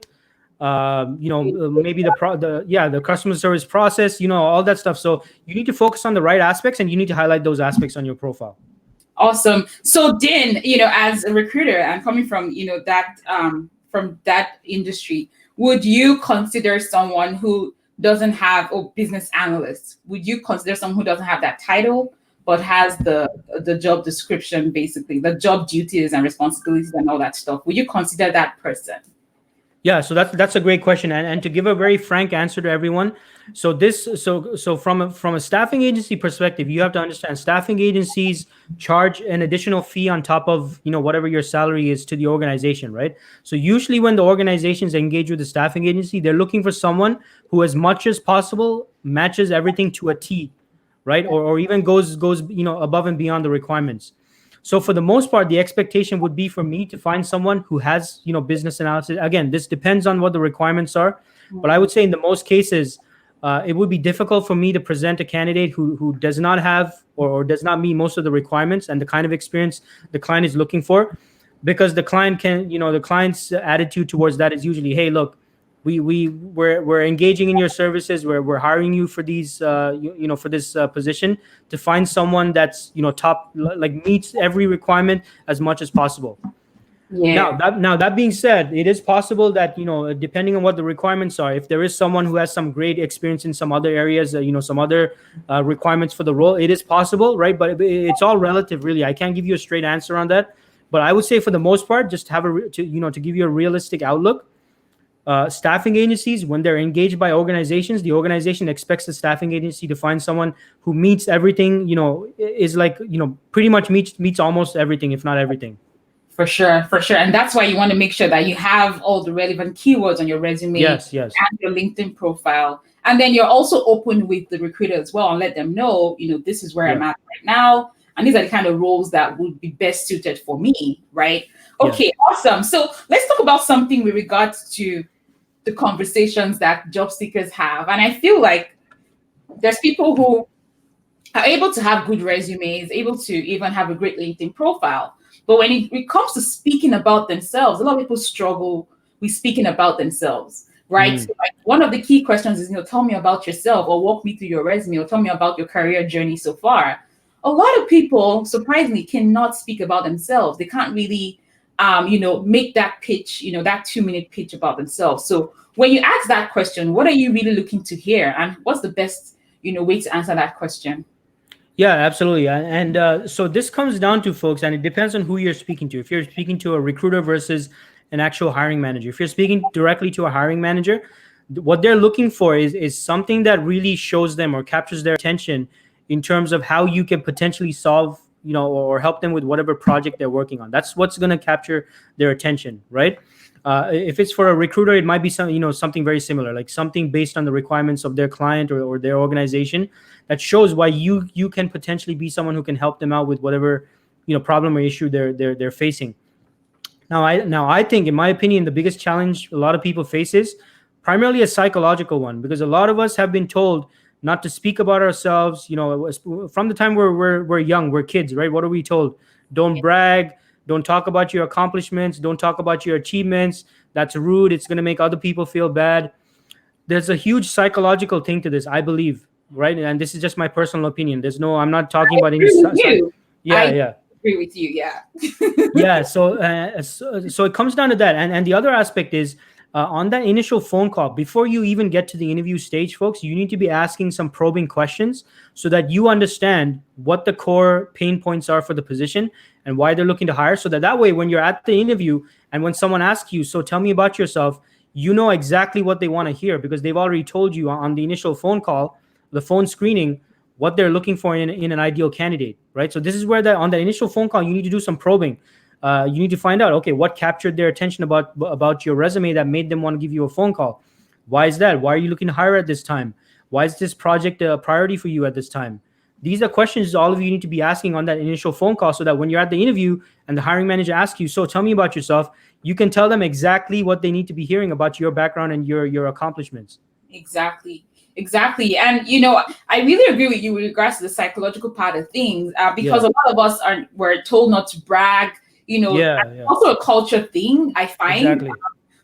Speaker 2: maybe the customer service process, all that stuff. So you need to focus on the right aspects and you need to highlight those aspects on your profile.
Speaker 1: Awesome. So then, as a recruiter and coming from, that from that industry, would you consider someone who doesn't have, or business analyst, would you consider someone who doesn't have that title but has the job description, basically the job duties and responsibilities and all that stuff? Would you consider that person?
Speaker 2: Yeah, so that's a great question, and to give a very frank answer to everyone, so from a staffing agency perspective, you have to understand staffing agencies charge an additional fee on top of whatever your salary is to the organization, right? So usually when the organizations engage with the staffing agency, they're looking for someone who, as much as possible, matches everything to a T, right? Or even goes above and beyond the requirements. So for the most part, the expectation would be for me to find someone who has, business analysis. Again, this depends on what the requirements are, but I would say in the most cases, it would be difficult for me to present a candidate who does not have or does not meet most of the requirements and the kind of experience the client is looking for, because the client's attitude towards that is usually, hey, look, we're engaging in your services. We're hiring you for these for this position to find someone that's top, like meets every requirement as much as possible.
Speaker 1: Yeah.
Speaker 2: Now that being said, it is possible that depending on what the requirements are, if there is someone who has some great experience in some other areas, some other requirements for the role, it is possible, right? But it's all relative, really. I can't give you a straight answer on that. But I would say for the most part, just have to give you a realistic outlook. Staffing agencies, when they're engaged by organizations, the organization expects the staffing agency to find someone who meets everything, is like, pretty much meets almost everything, if not everything.
Speaker 1: For sure, for sure. And that's why you want to make sure that you have all the relevant keywords on your resume
Speaker 2: Yes.
Speaker 1: and your LinkedIn profile. And then you're also open with the recruiter as well and let them know, this is where I'm
Speaker 2: Yeah.
Speaker 1: at right now. And these are the kind of roles that would be best suited for me, right?
Speaker 2: Yeah.
Speaker 1: Okay, awesome. So let's talk about something with regards to the conversations that job seekers have. And I feel like there's people who are able to have good resumes, able to even have a great LinkedIn profile. But when it comes to speaking about themselves, a lot of people struggle with speaking about themselves, right? So like one of the key questions is, tell me about yourself, or walk me through your resume, or tell me about your career journey so far. A lot of people, surprisingly, cannot speak about themselves. They can't really, make that pitch, that 2-minute pitch about themselves. So when you ask that question, what are you really looking to hear? And what's the best, way to answer that question?
Speaker 2: Yeah, absolutely. And so this comes down to, folks, and it depends on who you're speaking to. If you're speaking to a recruiter versus an actual hiring manager, if you're speaking directly to a hiring manager, what they're looking for is something that really shows them or captures their attention in terms of how you can potentially solve, or help them with whatever project they're working on. That's what's going to capture their attention, right? If it's for a recruiter, it might be something very similar, like something based on the requirements of their client or their organization that shows why you can potentially be someone who can help them out with whatever problem or issue they're facing. Now I think, in my opinion, the biggest challenge a lot of people face is primarily a psychological one, because a lot of us have been told not to speak about ourselves. From the time we're young, we're kids, right? What are we told? Don't brag. Don't talk about your accomplishments. Don't talk about your achievements. That's rude. It's going to make other people feel bad. there's a huge psychological thing to this, I believe, right? And this is just my personal opinion. I'm not talking about any
Speaker 1: Agree with you.
Speaker 2: yeah,
Speaker 1: I
Speaker 2: yeah.
Speaker 1: agree with you. Yeah.
Speaker 2: Yeah, so it comes down to that, and the other aspect is, on that initial phone call, before you even get to the interview stage, folks, you need to be asking some probing questions so that you understand what the core pain points are for the position and why they're looking to hire, so that way when you're at the interview and when someone asks you, so tell me about yourself, you know exactly what they want to hear, because they've already told you on the initial phone call, the phone screening, what they're looking for in an ideal candidate, right? So this is where on that initial phone call, you need to do some probing. You need to find out, okay, what captured their attention about your resume that made them want to give you a phone call. Why is that? Why are you looking to hire at this time? Why is this project a priority for you at this time? These are questions all of you need to be asking on that initial phone call, so that when you're at the interview and the hiring manager asks you, so tell me about yourself, you can tell them exactly what they need to be hearing about your background and your accomplishments.
Speaker 1: Exactly. Exactly. And I really agree with you with regards to the psychological part of things, because a lot of us were told not to brag,
Speaker 2: Yeah.
Speaker 1: also a culture thing, I find.
Speaker 2: Exactly.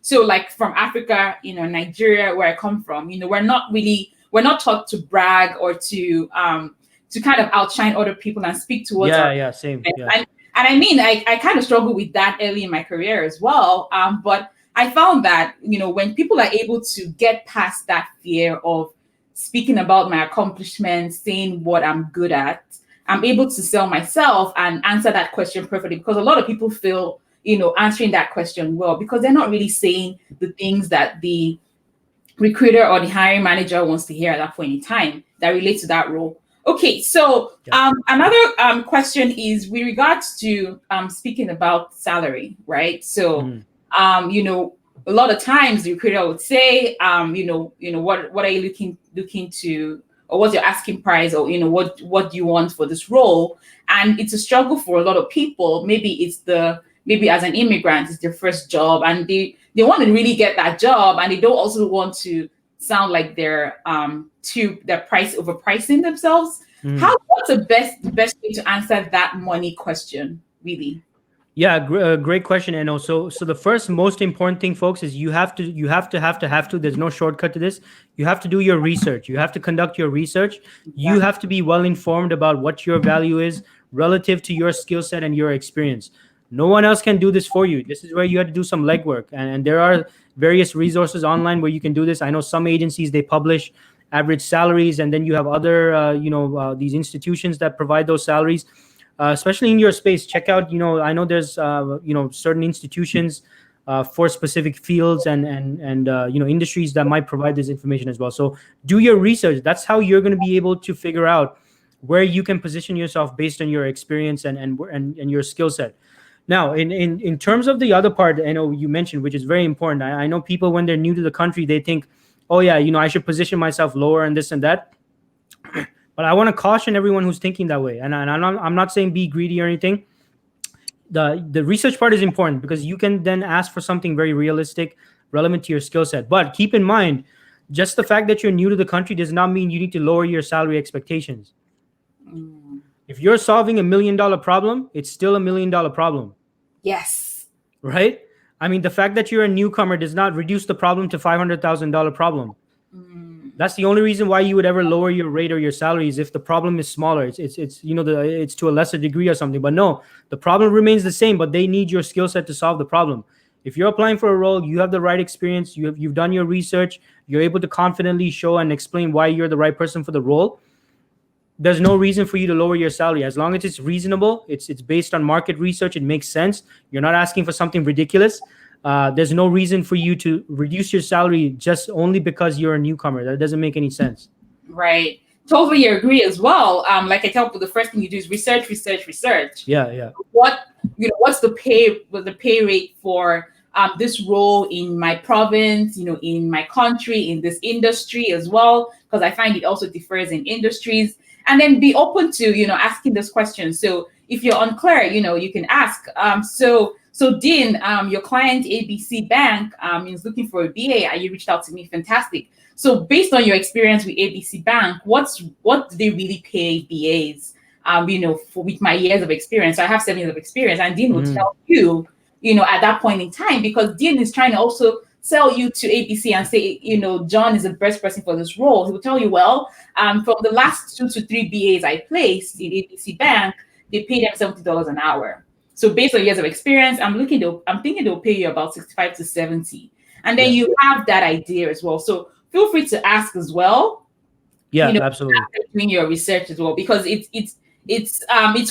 Speaker 1: So like from Africa, Nigeria, where I come from, we're not taught to brag or to kind of outshine other people and speak towards
Speaker 2: Yeah, same. Yeah.
Speaker 1: And I mean, I kind of struggled with that early in my career as well. But I found that, when people are able to get past that fear of speaking about my accomplishments, saying what I'm good at, I'm able to sell myself and answer that question perfectly, because a lot of people feel, answering that question well, because they're not really saying the things that the recruiter or the hiring manager wants to hear at that point in time that relate to that role. Okay, so another question is with regards to speaking about salary, right? So, a lot of times the recruiter would say, what are you looking to, or what's your asking price, or what do you want for this role? And it's a struggle for a lot of people. Maybe as an immigrant, it's their first job, and they want to really get that job, and they don't also want to sound like they're overpricing themselves. What's the best way to answer that money question, really?
Speaker 2: Yeah, great question, Eno. So the first most important thing, folks, is you have to. There's no shortcut to this. You have to do your research. You have to conduct your research. You have to be well informed about what your value is relative to your skill set and your experience. No one else can do this for you. This is where you have to do some legwork, and there are various resources online where you can do this. I know some agencies, they publish average salaries, and then you have other these institutions that provide those salaries. Especially in your space, check out, I know there's certain institutions for specific fields and industries that might provide this information as well. So do your research. That's how you're going to be able to figure out where you can position yourself based on your experience and your skill set. Now, in terms of the other part, I know you mentioned, which is very important. I know people, when they're new to the country, they think, oh yeah, I should position myself lower and this and that. But I want to caution everyone who's thinking that way. And I'm not saying be greedy or anything. The research part is important, because you can then ask for something very realistic, relevant to your skill set. But keep in mind, just the fact that you're new to the country does not mean you need to lower your salary expectations. If you're solving $1 million problem, it's still $1 million problem.
Speaker 1: Yes.
Speaker 2: Right? I mean, the fact that you're a newcomer does not reduce the problem to $500,000 problem. That's the only reason why you would ever lower your rate or your salary, is if the problem is smaller. It's to a lesser degree or something. But no, the problem remains the same, but they need your skill set to solve the problem. If you're applying for a role, you have the right experience, you've done your research, you're able to confidently show and explain why you're the right person for the role, there's no reason for you to lower your salary. As long as it's reasonable, it's based on market research, it makes sense. You're not asking for something ridiculous. There's no reason for you to reduce your salary just only because you're a newcomer. That doesn't make any sense.
Speaker 1: Right. Totally agree as well. Like I tell people, the first thing you do is research.
Speaker 2: Yeah.
Speaker 1: What's the pay rate for this role in my province, in my country, in this industry as well, because I find it also differs in industries. And then be open to, asking this question. So if you're unclear, you can ask. So Dean, your client ABC Bank is looking for a BA. You reached out to me. Fantastic. So based on your experience with ABC Bank, what do they really pay BAs? With my years of experience, so I have 7 years of experience, and Dean will tell you, at that point in time, because Dean is trying to also sell you to ABC and say, John is the best person for this role, he will tell you, well, from the last 2 to 3 BAs I placed in ABC Bank, they pay them $70 an hour. So based on years of experience, I'm thinking they'll pay you about 65 to 70. And then you have that idea as well. So feel free to ask as well.
Speaker 2: Yeah, absolutely.
Speaker 1: Doing your research as well, because it's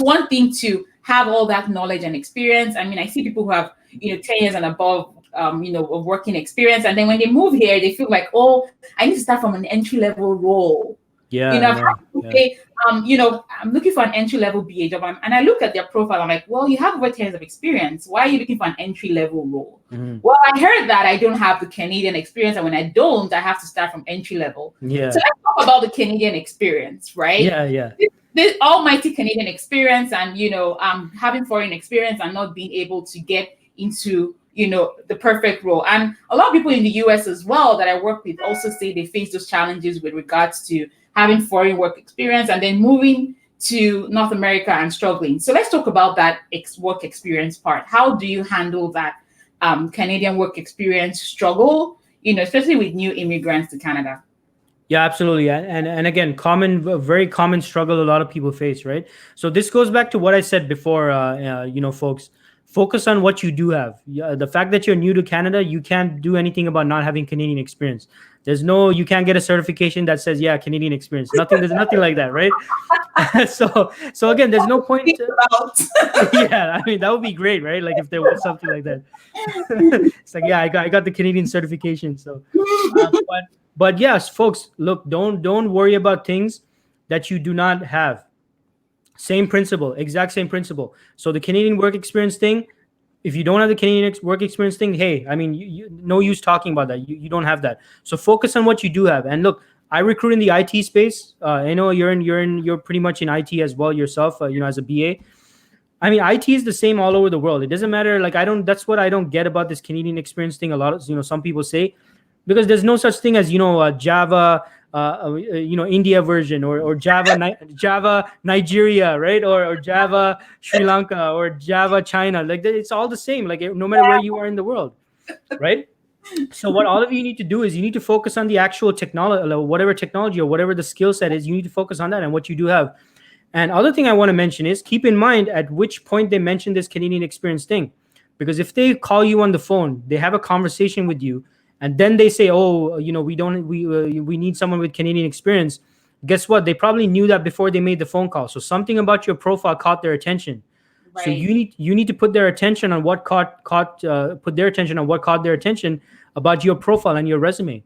Speaker 1: one thing to have all that knowledge and experience. I mean, I see people who have 10 years and above of working experience, and then when they move here, they feel like, oh, I need to start from an entry level role. I'm looking for an entry level BA job, and I look at their profile. I'm like, well, you have over 10 years of experience. Why are you looking for an entry level role? Well, I heard that I don't have the Canadian experience, and when I don't, I have to start from entry level.
Speaker 2: Yeah.
Speaker 1: So let's talk about the Canadian experience, right?
Speaker 2: Yeah.
Speaker 1: This almighty Canadian experience, and having foreign experience and not being able to get into the perfect role. And a lot of people in the US as well that I work with also say they face those challenges with regards to having foreign work experience and then moving to North America and struggling. So let's talk about that work experience part. How do you handle that Canadian work experience struggle, especially with new immigrants to Canada?
Speaker 2: Yeah, absolutely. And again, very common struggle a lot of people face, right? So this goes back to what I said before, folks. Focus on what you do have. The fact that you're new to Canada, you can't do anything about not having Canadian experience. You can't get a certification that says, Canadian experience. There's nothing like that, right? so again, there's no point. I mean, that would be great, right? Like if there was something like that. It's like, I got the Canadian certification. So, but yes, folks, look, don't worry about things that you do not have. Same principle, exact same principle. So the Canadian work experience thing, if you don't have the Canadian work experience thing, hey, I mean, you no use talking about that. You don't have that. So focus on what you do have. And look, I recruit in the IT space. I know you're pretty much in IT as well yourself. As a BA. I mean, IT is the same all over the world. It doesn't matter. Like that's what I don't get about this Canadian experience thing. A lot of some people say, because there's no such thing as Java. India version or Java Nigeria, right? Or Java Sri Lanka or Java China. Like it's all the same. Like no matter where you are in the world, right? So what all of you need to do is you need to focus on the actual technology, whatever technology or whatever the skill set is. You need to focus on that and what you do have. And other thing I want to mention is keep in mind at which point they mention this Canadian experience thing, because if they call you on the phone, they have a conversation with you. And then they say, oh, we need someone with Canadian experience. Guess what? They probably knew that before they made the phone call. So something about your profile caught their attention. Right. So you need to put their attention on what caught their attention about your profile and your resume.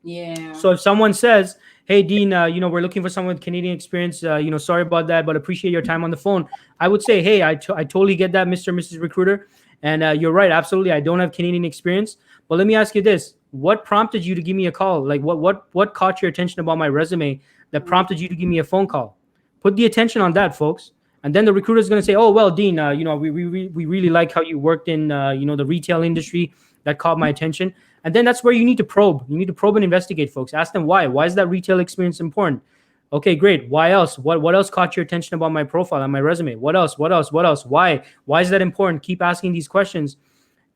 Speaker 1: Yeah.
Speaker 2: So if someone says, hey, Dean, we're looking for someone with Canadian experience, sorry about that, but appreciate your time on the phone. I would say, hey, I totally get that, Mr. and Mrs. Recruiter. And you're right. Absolutely. I don't have Canadian experience. But let me ask you this. What prompted you to give me a call? Like what caught your attention about my resume that prompted you to give me a phone call? Put the attention on that, folks. And then the recruiter is going to say, oh, well, Dean, we really like how you worked in, the retail industry. That caught my attention. And then that's where you need to probe. You need to probe and investigate, folks. Ask them why. Why is that retail experience important? Okay, great. Why else? What else caught your attention about my profile and my resume? What else? Why? Why is that important? Keep asking these questions.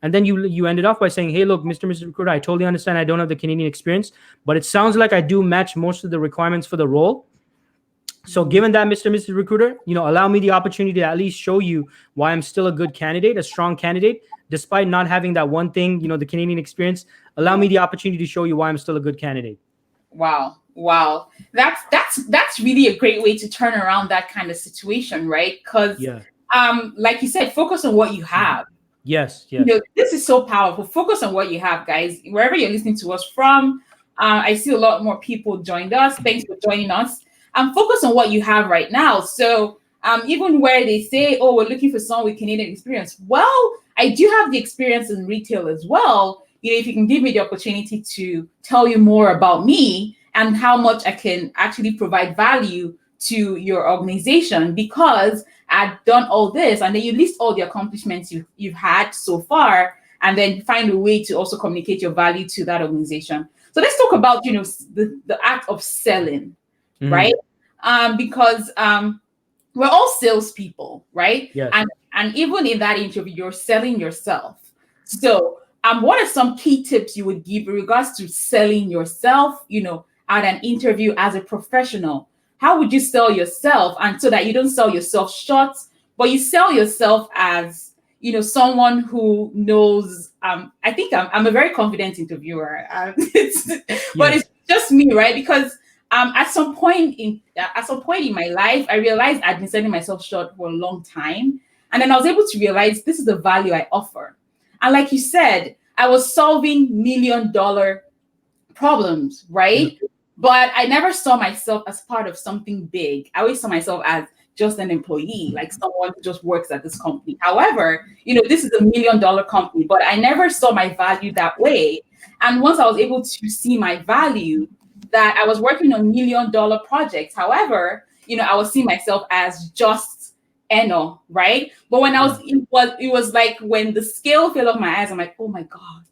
Speaker 2: And then you ended off by saying, hey, look, Mr. and Mrs. Recruiter, I totally understand I don't have the Canadian experience, but it sounds like I do match most of the requirements for the role. So given that, Mr. and Mrs. Recruiter, allow me the opportunity to at least show you why I'm still a good candidate, a strong candidate, despite not having that one thing, the Canadian experience. Allow me the opportunity to show you why I'm still a good candidate.
Speaker 1: Wow. That's really a great way to turn around that kind of situation, right? Because, like you said, focus on what you have.
Speaker 2: Yes.
Speaker 1: This is so powerful. Focus on what you have, guys. Wherever you're listening to us from, I see a lot more people joined us. Thanks for joining us. Focus on what you have right now. So even where they say, oh, we're looking for someone with Canadian experience. Well, I do have the experience in retail as well. If you can give me the opportunity to tell you more about me and how much I can actually provide value to your organization, because I've done all this, and then you list all the accomplishments you've had so far, and then find a way to also communicate your value to that organization. So let's talk about the act of selling, right? Because we're all salespeople, right?
Speaker 2: Yes.
Speaker 1: And even in that interview, you're selling yourself. So what are some key tips you would give in regards to selling yourself, at an interview as a professional? How would you sell yourself, and so that you don't sell yourself short, but you sell yourself as someone who knows? I think I'm a very confident interviewer, but
Speaker 2: Yes.
Speaker 1: it's just me, right? Because at some point in my life, I realized I'd been selling myself short for a long time, and then I was able to realize this is the value I offer. And like you said, I was solving $1 million problems,
Speaker 2: Yeah.
Speaker 1: right? But I never saw myself as part of something big. I always saw myself as just an employee, like someone who just works at this company. However, this is $1 million company, but I never saw my value that way. And once I was able to see my value, that I was working on $1 million projects. However, I was seeing myself as just Eno, right? But when it was like when the scale fell off my eyes, I'm like, oh my God,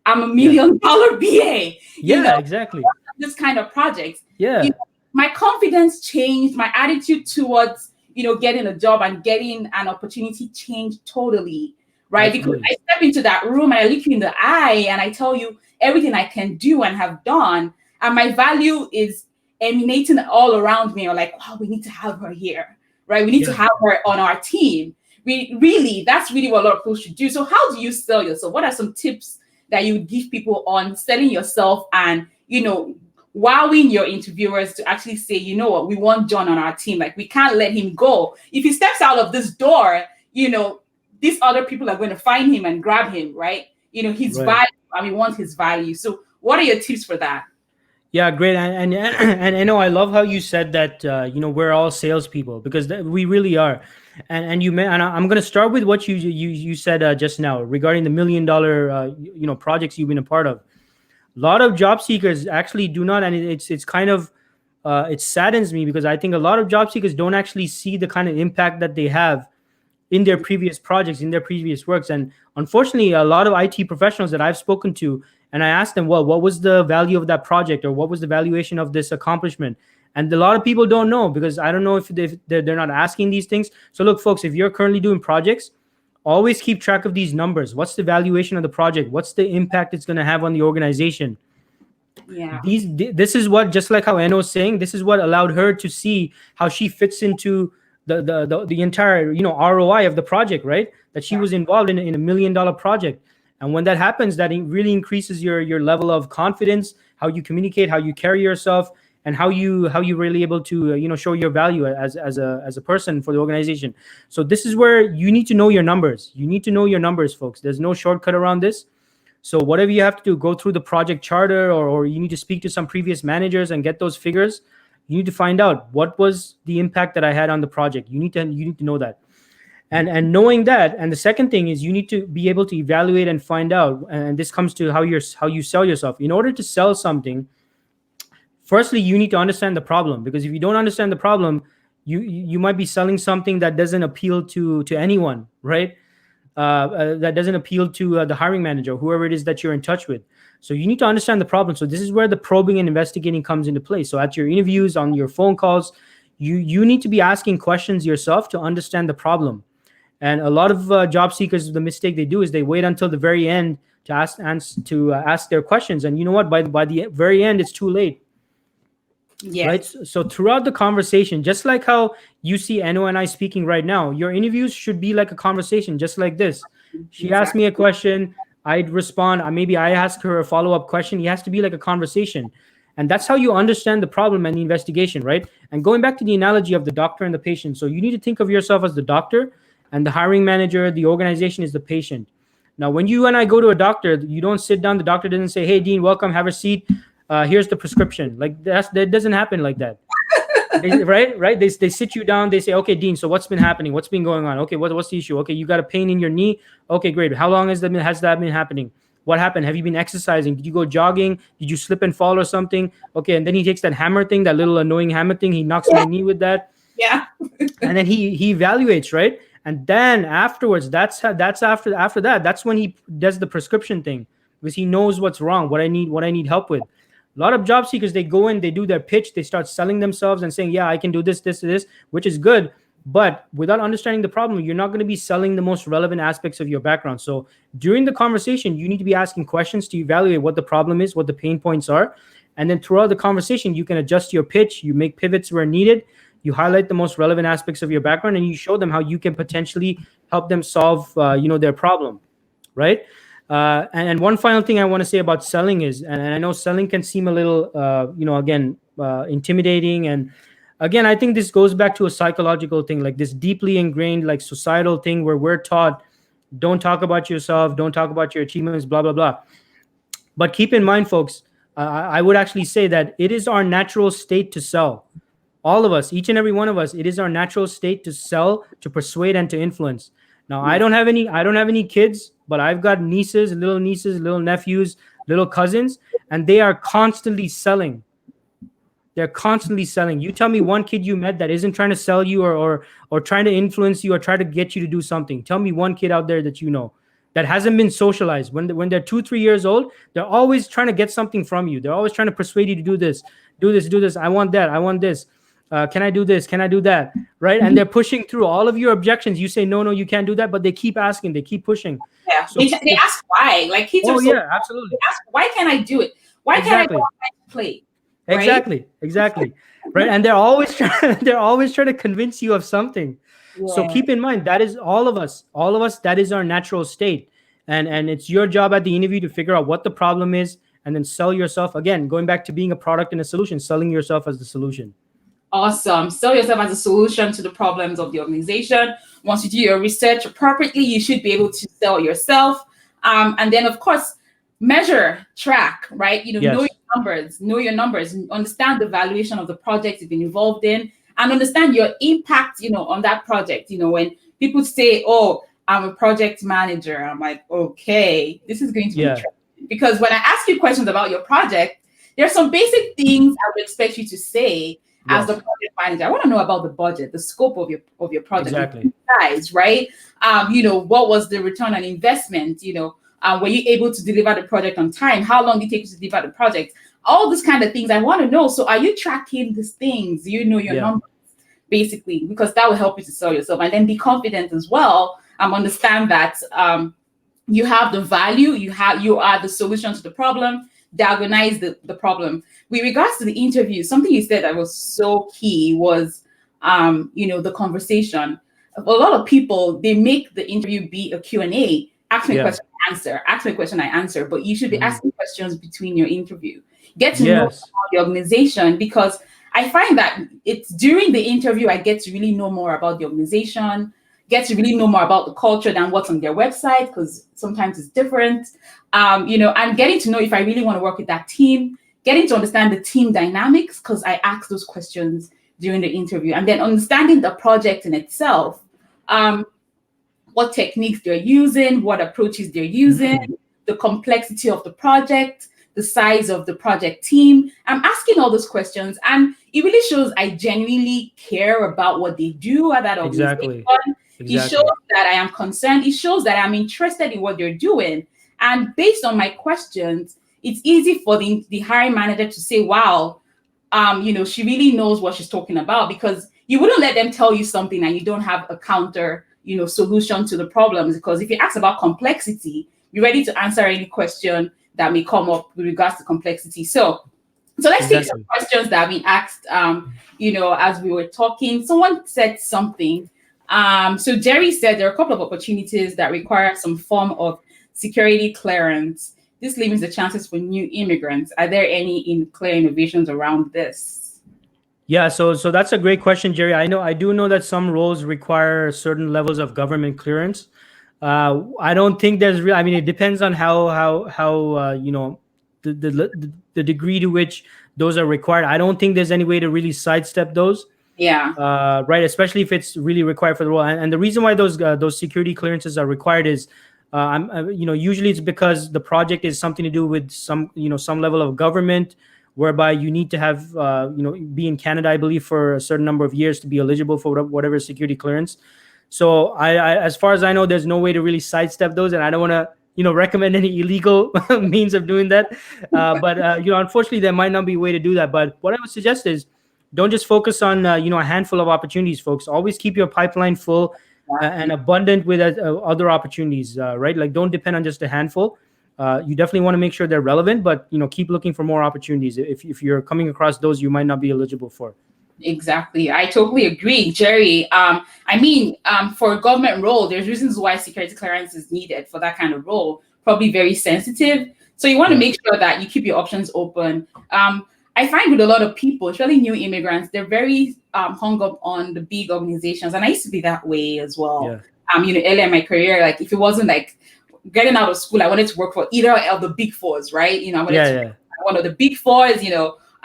Speaker 1: I'm a $1 million BA.
Speaker 2: Yeah, exactly.
Speaker 1: This kind of projects.
Speaker 2: Yeah.
Speaker 1: My confidence changed, my attitude towards getting a job and getting an opportunity changed totally, right? Because
Speaker 2: Absolutely.
Speaker 1: I step into that room and I look you in the eye and I tell you everything I can do and have done, and my value is emanating all around me. Or like, wow, we need to have her here, right? We need to
Speaker 2: Yeah.
Speaker 1: have her on our team. That's really what a lot of people should do. So how do you sell yourself? What are some tips that you would give people on selling yourself and wowing your interviewers to actually say, you know what, we want John on our team. Like, we can't let him go. If he steps out of this door, these other people are going to find him and grab him, right? His
Speaker 2: Right.
Speaker 1: value, and we want his value. So what are your tips for that?
Speaker 2: Yeah, great. And I know I love how you said that. We're all salespeople, because we really are. And I'm going to start with what you said just now regarding the $1 million projects you've been a part of. A lot of job seekers actually do not, and it's kind of it saddens me, because I think a lot of job seekers don't actually see the kind of impact that they have in their previous projects, in their previous works. And unfortunately, a lot of IT professionals that I've spoken to, and I asked them, well, what was the value of that project, or what was the valuation of this accomplishment? And a lot of people don't know, because I don't know if they're not asking these things. So look, folks, if you're currently doing projects, always keep track of these numbers. What's the valuation of the project? What's the impact it's going to have on the organization?
Speaker 1: Yeah.
Speaker 2: This is what, just like how Eno was saying, this is what allowed her to see how she fits into the entire ROI of the project, right? That she was involved in a $1 million project. And when that happens, that really increases your level of confidence, how you communicate, how you carry yourself, and how you really able to show your value as a person for the organization. So this is where you need to know your numbers. You need to know your numbers, folks. There's no shortcut around this. So whatever you have to do, go through the project charter, or you need to speak to some previous managers and get those figures. You need to find out what was the impact that I had on the project. You need to know that. And knowing that, and the second thing is you need to be able to evaluate and find out. And this comes to how you sell yourself. In order to sell something, firstly, you need to understand the problem, because if you don't understand the problem, you might be selling something that doesn't appeal to anyone, right? That doesn't appeal to the hiring manager, whoever it is that you're in touch with. So you need to understand the problem. So this is where the probing and investigating comes into play. So at your interviews, on your phone calls, you need to be asking questions yourself to understand the problem. And a lot of job seekers, the mistake they do is they wait until the very end to ask their questions. And you know what? By the very end, it's too late.
Speaker 1: Yes.
Speaker 2: Right. So throughout the conversation, just like how you see Eno and I speaking right now, your interviews should be like a conversation, just like this. She asked me a question, I'd respond. Maybe I ask her a follow-up question. It has to be like a conversation. And that's how you understand the problem and the investigation, right? And going back to the analogy of the doctor and the patient. So you need to think of yourself as the doctor, and the hiring manager, the organization, is the patient. Now, when you and I go to a doctor, you don't sit down. The doctor doesn't say, hey, Dean, welcome, have a seat. Here's the prescription. Like that doesn't happen like that. Right? They sit you down. They say, okay, Dean, so what's been happening? What's been going on? Okay, what's the issue? Okay, you got a pain in your knee. Okay, great. How long has that been happening? What happened? Have you been exercising? Did you go jogging? Did you slip and fall or something? Okay, and then he takes that hammer thing, that little annoying hammer thing. He knocks my knee with that.
Speaker 1: Yeah.
Speaker 2: And then he evaluates, right? And then afterwards, that's after that. That's when he does the prescription thing, because he knows what's wrong, what I need help with. A lot of job seekers, they go in, they do their pitch, they start selling themselves and saying, yeah, I can do this, which is good. But without understanding the problem, you're not going to be selling the most relevant aspects of your background. So during the conversation, you need to be asking questions to evaluate what the problem is, what the pain points are. And then throughout the conversation, you can adjust your pitch, you make pivots where needed, you highlight the most relevant aspects of your background, and you show them how you can potentially help them solve, their problem, right? And one final thing I want to say about selling is, and I know selling can seem a little, again, intimidating. And again, I think this goes back to a psychological thing, like this deeply ingrained, like societal thing where we're taught, don't talk about yourself, don't talk about your achievements, blah, blah, blah. But keep in mind, folks, I would actually say that it is our natural state to sell. All of us, each and every one of us, it is our natural state to sell, to persuade, and to influence. Now, I don't have any kids, but I've got nieces, little nephews, little cousins, and they are constantly selling. They're constantly selling. You tell me one kid you met that isn't trying to sell you, or trying to influence you, or try to get you to do something. Tell me one kid out there that you know that hasn't been socialized. When they're 2-3 years old, they're always trying to get something from you. They're always trying to persuade you to do this, do this, do this. I want that. I want this. Can I do this? Can I do that? Right? And they're pushing through all of your objections. You say, no, you can't do that, but they keep asking. They keep pushing.
Speaker 1: Yeah,
Speaker 2: So,
Speaker 1: they ask why. Like kids are
Speaker 2: oh
Speaker 1: so,
Speaker 2: yeah, absolutely.
Speaker 1: they ask, why can't I do it? Why can't I go
Speaker 2: Exactly.
Speaker 1: on my play? Right?
Speaker 2: Exactly. Right. And they're always trying to convince you of something. So
Speaker 1: Yeah.
Speaker 2: keep in mind, that is all of us, that is our natural state. And it's your job at the interview to figure out what the problem is, and then sell yourself. Again, going back to being a product and a solution, selling yourself as the solution.
Speaker 1: Awesome. Sell yourself as a solution to the problems of the organization. Once you do your research appropriately, you should be able to sell yourself. And then, of course, measure, track, right? Know
Speaker 2: Yes.
Speaker 1: know your numbers, understand the valuation of the project you've been involved in, and understand your impact, on that project. When people say, oh, I'm a project manager, I'm like, okay, this is going to be
Speaker 2: Yeah.
Speaker 1: interesting. Because when I ask you questions about your project, there are some basic things I would expect you to say as the
Speaker 2: Yes.
Speaker 1: project manager. I want to know about the budget, the scope of your project,
Speaker 2: Exactly.
Speaker 1: the size, right? What was the return on investment? Were you able to deliver the project on time? How long did it take you to deliver the project? All these kind of things I want to know. So are you tracking these things? You know your
Speaker 2: Yeah.
Speaker 1: numbers, basically, because that will help you to sell yourself, and then be confident as well. Understand that you have the value, you are the solution to the problem. Diagnose the problem. With regards to the interview, something you said that was so key was the conversation. A lot of people, they make the interview be a Q&A. Ask me a
Speaker 2: Yeah.
Speaker 1: question, I answer. Ask me a question, I answer. But you should be
Speaker 2: Mhm.
Speaker 1: asking questions between your interview. Get to know
Speaker 2: Yes.
Speaker 1: about the organization, because I find that it's during the interview I get to really know more about the organization, get to really know more about the culture than what's on their website, because sometimes it's different. And getting to know if I really want to work with that team, getting to understand the team dynamics, because I ask those questions during the interview, and then understanding the project in itself, what techniques they're using, what approaches they're using, the complexity of the project, the size of the project team. I'm asking all those questions, and it really shows I genuinely care about what they do at that organization.
Speaker 2: Exactly.
Speaker 1: It shows that I am concerned. It shows that I'm interested in what they're doing. And based on my questions, it's easy for the hiring manager to say, wow, she really knows what she's talking about, because you wouldn't let them tell you something and you don't have a counter, solution to the problems. Because if you ask about complexity, you're ready to answer any question that may come up with regards to complexity. So let's take some questions that have been asked, as we were talking. Someone said something. So Jerry said there are a couple of opportunities that require some form of security clearance. This limits the chances for new immigrants. Are there any clear innovations around this?
Speaker 2: Yeah, so that's a great question, Jerry. I do know that some roles require certain levels of government clearance. I don't think there's real. I mean, it depends on how the degree to which those are required. I don't think there's any way to really sidestep those.
Speaker 1: Yeah.
Speaker 2: Right. Especially if it's really required for the role. And the reason why those security clearances are required is, usually it's because the project is something to do with some level of government, whereby you need to have, be in Canada, I believe, for a certain number of years to be eligible for whatever security clearance. So I as far as I know, there's no way to really sidestep those, and I don't want to recommend any illegal means of doing that. But unfortunately, there might not be a way to do that. But what I would suggest is, don't just focus on a handful of opportunities, folks. Always keep your pipeline full and abundant with other opportunities, right? Like, don't depend on just a handful. You definitely want to make sure they're relevant, but keep looking for more opportunities. If you're coming across those you might not be eligible for.
Speaker 1: Exactly. I totally agree, Jerry. For a government role, there's reasons why security clearance is needed for that kind of role. Probably very sensitive. So you want to make sure that you keep your options open. I find with a lot of people, especially new immigrants, they're very hung up on the big organizations. And I used to be that way as well. Earlier in my career, like if it wasn't like getting out of school, I wanted to work for either of the big fours, right? I wanted to work for one of the big fours,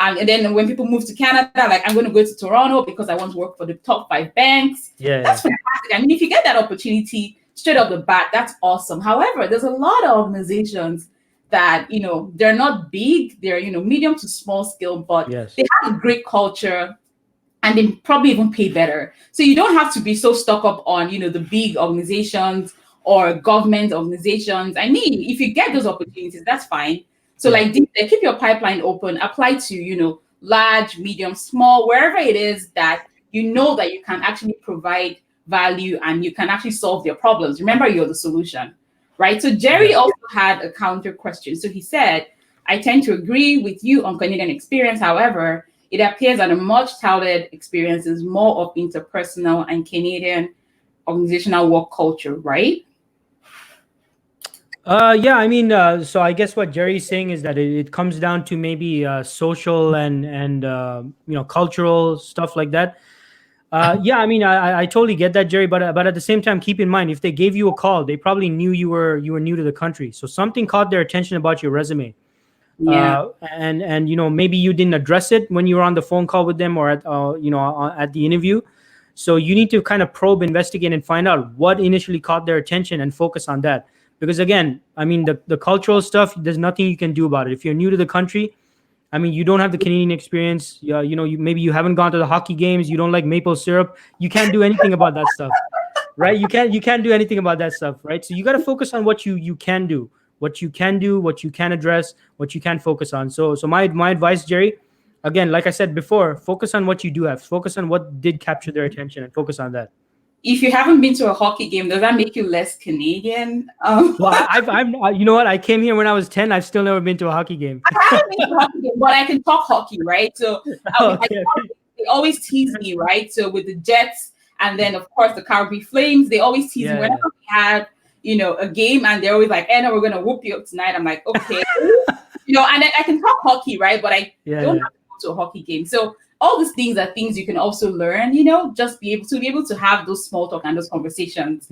Speaker 1: and then when people move to Canada, like I'm going to go to Toronto because I want to work for the top 5 banks. That's fantastic. I mean, if you get that opportunity straight off the bat, that's awesome. However, there's a lot of organizations that, they're not big, they're, medium to small scale, but they have a great culture and they probably even pay better. So you don't have to be so stuck up on, the big organizations or government organizations. I mean, if you get those opportunities, that's fine. So like keep your pipeline open, apply to, large, medium, small, wherever it is that that you can actually provide value and you can actually solve their problems. Remember, you're the solution, right? So Jerry also had a counter question. So he said, I tend to agree with you on Canadian experience. However, it appears that a much touted experience is more of interpersonal and Canadian organizational work culture, right?
Speaker 2: So I guess what Jerry's saying is that it comes down to maybe social and cultural stuff like that. I totally get that, Jerry, but at the same time, keep in mind, if they gave you a call, they probably knew you were new to the country, so something caught their attention about your resume. And maybe you didn't address it when you were on the phone call with them or at the interview. So you need to kind of probe, investigate, and find out what initially caught their attention and focus on that. Because again, I mean, the cultural stuff, there's nothing you can do about it. If you're new to the country, I mean, you don't have the Canadian experience. Maybe you haven't gone to the hockey games. You don't like maple syrup. You can't do anything about that stuff, right? You can't do anything about that stuff, right? So you got to focus on what you can do, what you can address, what you can focus on. So my advice, Jerry, again, like I said before, focus on what you do have. Focus on what did capture their attention and focus on that.
Speaker 1: If you haven't been to a hockey game, does that make you less Canadian?
Speaker 2: Well, I'm you know what? I came here when I was 10. I've still never been to a hockey game.
Speaker 1: I haven't been to a hockey game, but I can talk hockey, right? So they always tease me, right? So with the Jets and then, of course, the Calgary Flames, they always tease me whenever we had, a game, and they're always like, Eno, we're going to whoop you up tonight. I'm like, okay. And I can talk hockey, right? But I don't have to go to a hockey game. So all these things are things you can also learn, just be able to have those small talk and those conversations.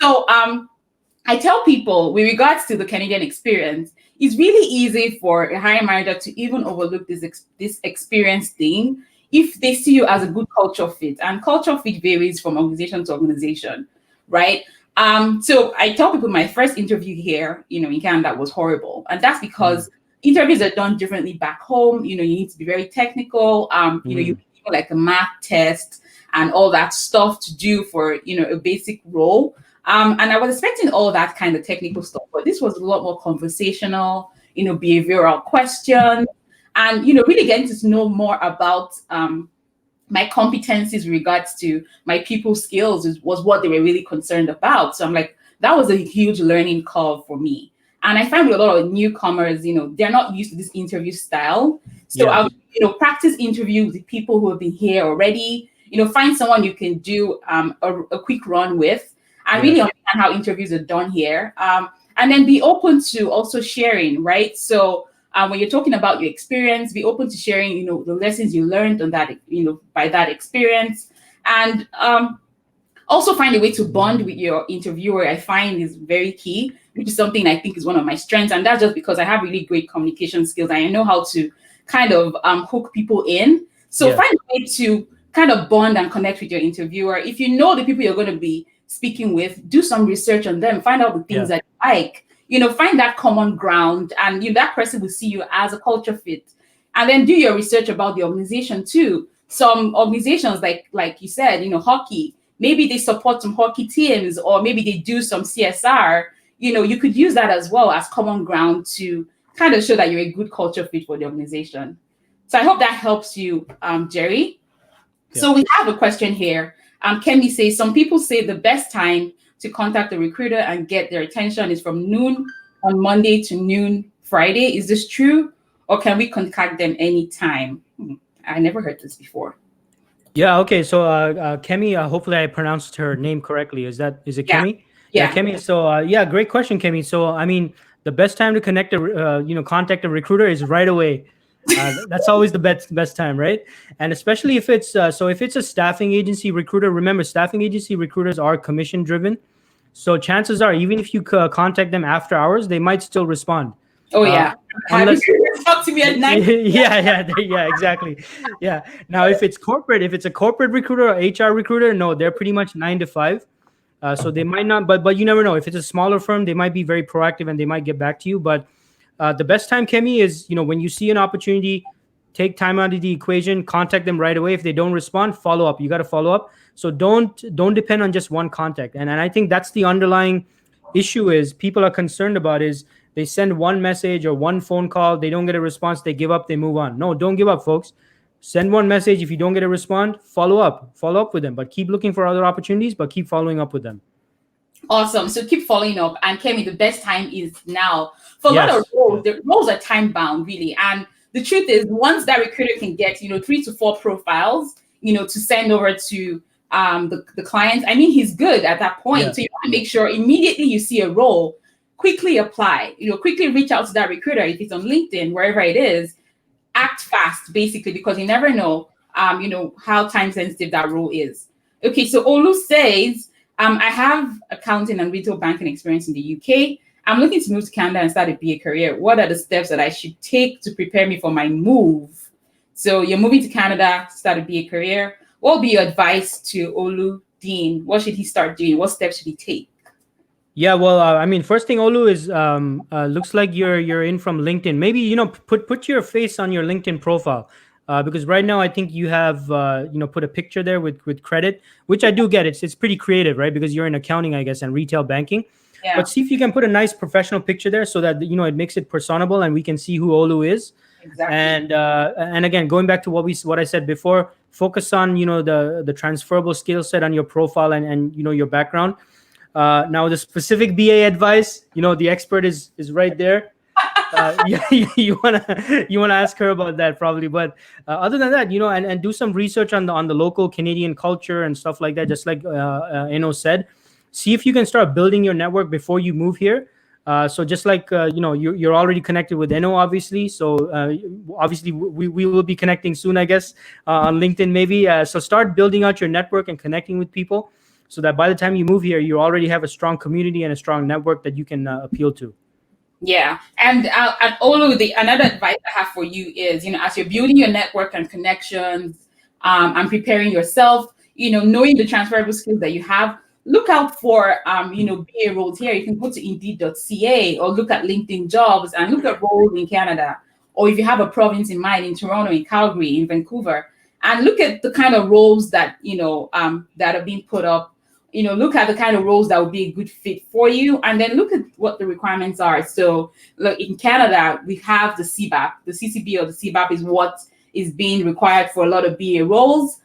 Speaker 1: So I tell people with regards to the Canadian experience, it's really easy for a hiring manager to even overlook this experience thing if they see you as a good culture fit. And culture fit varies from organization to organization, right? So I tell people my first interview here, in Canada was horrible. And that's because interviews are done differently back home. You need to be very technical. You like a math test and all that stuff to do for, a basic role. And I was expecting all that kind of technical stuff, but this was a lot more conversational, behavioral questions and, really getting to know more about my competencies with regards to my people skills was what they were really concerned about. So I'm like, that was a huge learning curve for me. And I find with a lot of newcomers, they're not used to this interview style. So I'll, practice interview with people who have been here already, find someone you can do a quick run with and really understand how interviews are done here. And then be open to also sharing, right? So when you're talking about your experience, be open to sharing, the lessons you learned on that, by that experience. And also find a way to bond with your interviewer, I find is very key, which is something I think is one of my strengths. And that's just because I have really great communication skills. I know how to kind of hook people in. So find a way to kind of bond and connect with your interviewer. If you know the people you're going to be speaking with, do some research on them, find out the things that you like, find that common ground, and that person will see you as a culture fit. And then do your research about the organization too. Some organizations, like you said, hockey, maybe they support some hockey teams, or maybe they do some CSR. You could use that as well as common ground to kind of show that you're a good culture fit for the organization. So I hope that helps you, Jerry.
Speaker 2: Yeah.
Speaker 1: So we have a question here. Kemi says, some people say the best time to contact a recruiter and get their attention is from noon on Monday to noon Friday. Is this true? Or can we contact them anytime? I never heard this before.
Speaker 2: Yeah. Okay. So, Kemi, hopefully I pronounced her name correctly. Is it
Speaker 1: Yeah.
Speaker 2: Kemi? Yeah,
Speaker 1: Yeah.
Speaker 2: Kemi. So, yeah, great question, Kemi. So, I mean, the best time to contact a recruiter is right away. That's always the best time, right? And especially if it's if it's a staffing agency recruiter, remember, staffing agency recruiters are commission driven. So chances are, even if you contact them after hours, they might still respond.
Speaker 1: Oh yeah. Have
Speaker 2: Unless
Speaker 1: you talk to me at night?
Speaker 2: yeah, exactly. Yeah. Now, if it's a corporate recruiter or HR recruiter, no, they're pretty much 9 to 5. So they might not, but you never know. If it's a smaller firm, they might be very proactive and they might get back to you. But the best time, Kemi, is when you see an opportunity, take time out of the equation, contact them right away. If they don't respond, follow up. You got to follow up. So don't depend on just one contact. And I think that's the underlying issue is people are concerned about is they send one message or one phone call, they don't get a response, they give up, they move on. No, don't give up, folks. Send one message. If you don't get a response, follow up with them, but keep looking for other opportunities, but keep following up with them.
Speaker 1: Awesome. So keep following up. And Kemi, the best time is now. For a lot of roles, the roles are time bound, really. And the truth is, once that recruiter can get, 3 to 4 profiles, to send over to the client, I mean, he's good at that point.
Speaker 2: Yeah.
Speaker 1: So you want to make sure immediately you see a role, quickly apply, quickly reach out to that recruiter. If it's on LinkedIn, wherever it is, act fast, basically, because you never know, how time sensitive that role is. Okay, so Olu says, I have accounting and retail banking experience in the UK. I'm looking to move to Canada and start a BA career. What are the steps that I should take to prepare me for my move? So you're moving to Canada, start a BA career. What will be your advice to Olu Dean? What should he start doing? What steps should he take?
Speaker 2: Yeah, well, I mean, first thing, Olu, is looks like you're in from LinkedIn. Maybe put your face on your LinkedIn profile. Because right now I think you have put a picture there with credit, which I do get. It's pretty creative, right? Because you're in accounting, I guess, and retail banking.
Speaker 1: Yeah.
Speaker 2: But see if you can put a nice professional picture there so that it makes it personable and we can see who Olu is.
Speaker 1: Exactly.
Speaker 2: And again, going back to what I said before, focus on the transferable skill set on your profile and your background. Now the specific BA advice, the expert is right there. You wanna ask her about that probably, but other than that, and do some research on the local Canadian culture and stuff like that. Just like Eno said, see if you can start building your network before you move here. So just like you're already connected with Eno, obviously. So obviously we will be connecting soon, I guess, on LinkedIn maybe. So start building out your network and connecting with people, so that by the time you move here, you already have a strong community and a strong network that you can appeal to.
Speaker 1: Yeah, and Olu, another advice I have for you is, as you're building your network and connections, and preparing yourself, knowing the transferable skills that you have, look out for, BA roles here. You can go to Indeed.ca or look at LinkedIn Jobs and look at roles in Canada, or if you have a province in mind, in Toronto, in Calgary, in Vancouver, and look at the kind of roles that that are being put up. Look at the kind of roles that would be a good fit for you, and then look at what the requirements are. So, look, in Canada, we have the CBAP. The CCB or the CBAP is what is being required for a lot of BA roles.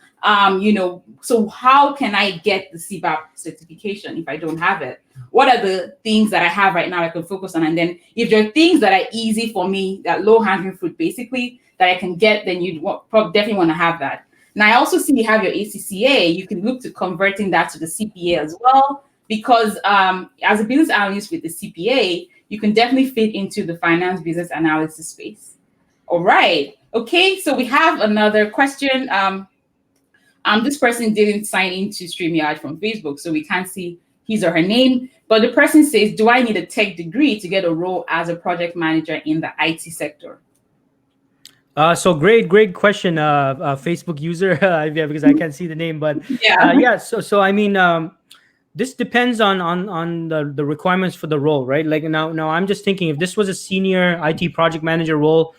Speaker 1: So how can I get the CBAP certification if I don't have it? What are the things that I have right now I can focus on? And then if there are things that are easy for me, that low-hanging fruit, basically, that I can get, then you'd definitely want to have that. Now, I also see you have your ACCA. You can look to converting that to the CPA as well, because as a business analyst with the CPA, you can definitely fit into the finance business analysis space. All right. Okay, so we have another question. This person didn't sign into StreamYard from Facebook, so we can't see his or her name. But the person says, do I need a tech degree to get a role as a project manager in the IT sector?
Speaker 2: So great question, Facebook user, yeah, because I can't see the name, but
Speaker 1: yeah.
Speaker 2: So I mean, this depends on the requirements for the role, right? Like now I'm just thinking, if this was a senior IT project manager role,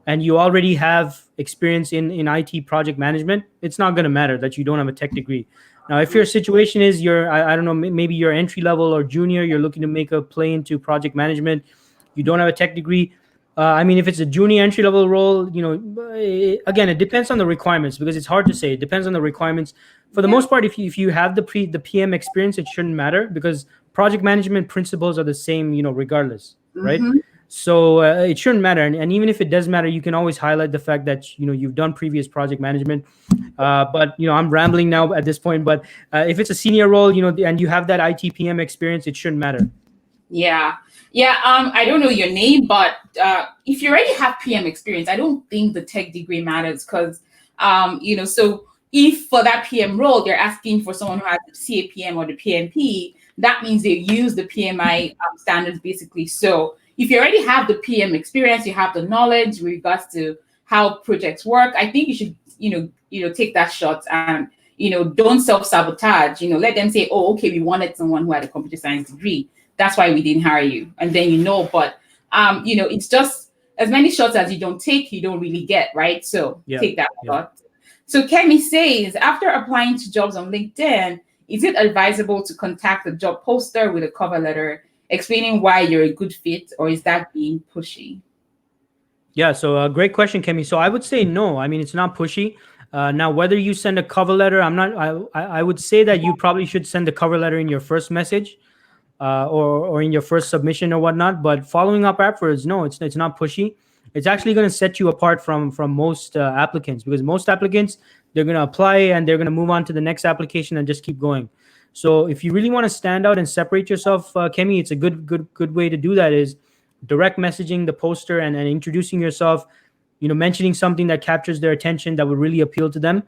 Speaker 2: and you already have experience in IT project management, it's not going to matter that you don't have a tech degree. Now, if your situation is I don't know, maybe you're entry level or junior, you're looking to make a play into project management, you don't have a tech degree. I mean, if it's a junior entry level role, again, it depends on the requirements because it's hard to say. It depends on the requirements. For the
Speaker 1: Yeah.
Speaker 2: most part, if you have the PM experience, it shouldn't matter because project management principles are the same, regardless, right?
Speaker 1: Mm-hmm.
Speaker 2: So it shouldn't matter. And even if it does matter, you can always highlight the fact that you've done previous project management. But I'm rambling now at this point. But if it's a senior role, and you have that ITPM experience, it shouldn't matter.
Speaker 1: Yeah. Yeah. I don't know your name, but if you already have PM experience, I don't think the tech degree matters because, so if for that PM role, they're asking for someone who has the CAPM or the PMP, that means they use the PMI standards basically. So if you already have the PM experience, you have the knowledge with regards to how projects work, I think you should, take that shot and, don't self-sabotage, let them say, oh, okay, we wanted someone who had a computer science degree. That's why we didn't hire you. And then, but, it's just as many shots as you don't take, you don't really get, right? So take that shot. So Kemi says, after applying to jobs on LinkedIn, is it advisable to contact the job poster with a cover letter explaining why you're a good fit, or is that being pushy?
Speaker 2: Yeah, so great question, Kemi. So I would say no. I mean, it's not pushy. Now, whether you send a cover letter, I would say that you probably should send the cover letter in your first message. Or in your first submission or whatnot, but following up afterwards, no, it's not pushy. It's actually going to set you apart from most applicants because most applicants, they're going to apply and they're going to move on to the next application and just keep going. So if you really want to stand out and separate yourself, Kemi, it's a good way to do that is direct messaging the poster and introducing yourself, mentioning something that captures their attention that would really appeal to them,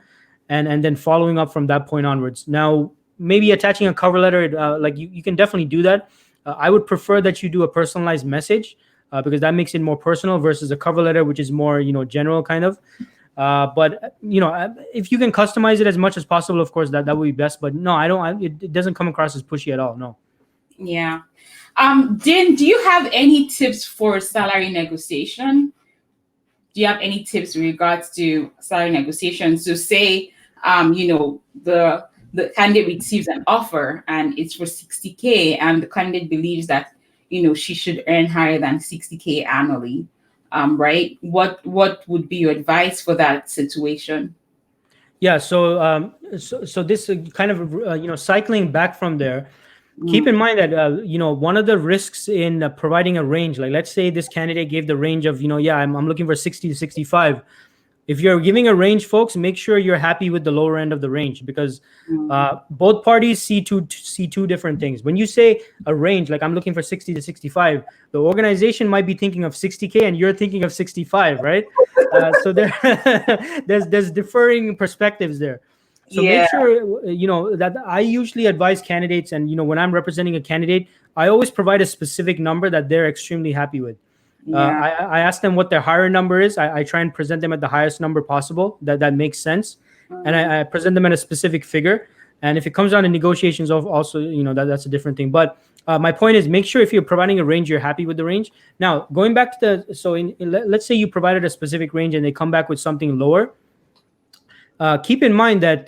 Speaker 2: and then following up from that point onwards. Now, maybe attaching a cover letter, like you can definitely do that. I would prefer that you do a personalized message because that makes it more personal versus a cover letter, which is more, general kind of. But if you can customize it as much as possible, of course, that would be best. But no, it doesn't come across as pushy at all. No.
Speaker 1: Yeah. Din, do you have any tips for salary negotiation? Do you have any tips in regards to salary negotiation? So say, the candidate receives an offer and it's for 60K and the candidate believes that, she should earn higher than 60K annually, right? What would be your advice for that situation?
Speaker 2: Yeah, so this kind of cycling back from there. Keep in mind that one of the risks in providing a range, like let's say this candidate gave the range of I'm looking for 60 to 65. If you're giving a range, folks, make sure you're happy with the lower end of the range because both parties see two different things. When you say a range, like I'm looking for 60 to 65, the organization might be thinking of 60K and you're thinking of 65, right? So there's differing perspectives there. So make sure that I usually advise candidates, and when I'm representing a candidate, I always provide a specific number that they're extremely happy with. I ask them what their higher number is. I try and present them at the highest number possible that makes sense, and I present them at a specific figure. And if it comes down to negotiations, also that's a different thing. But my point is, make sure if you're providing a range, you're happy with the range. Now, going back to let's say you provided a specific range and they come back with something lower. Keep in mind that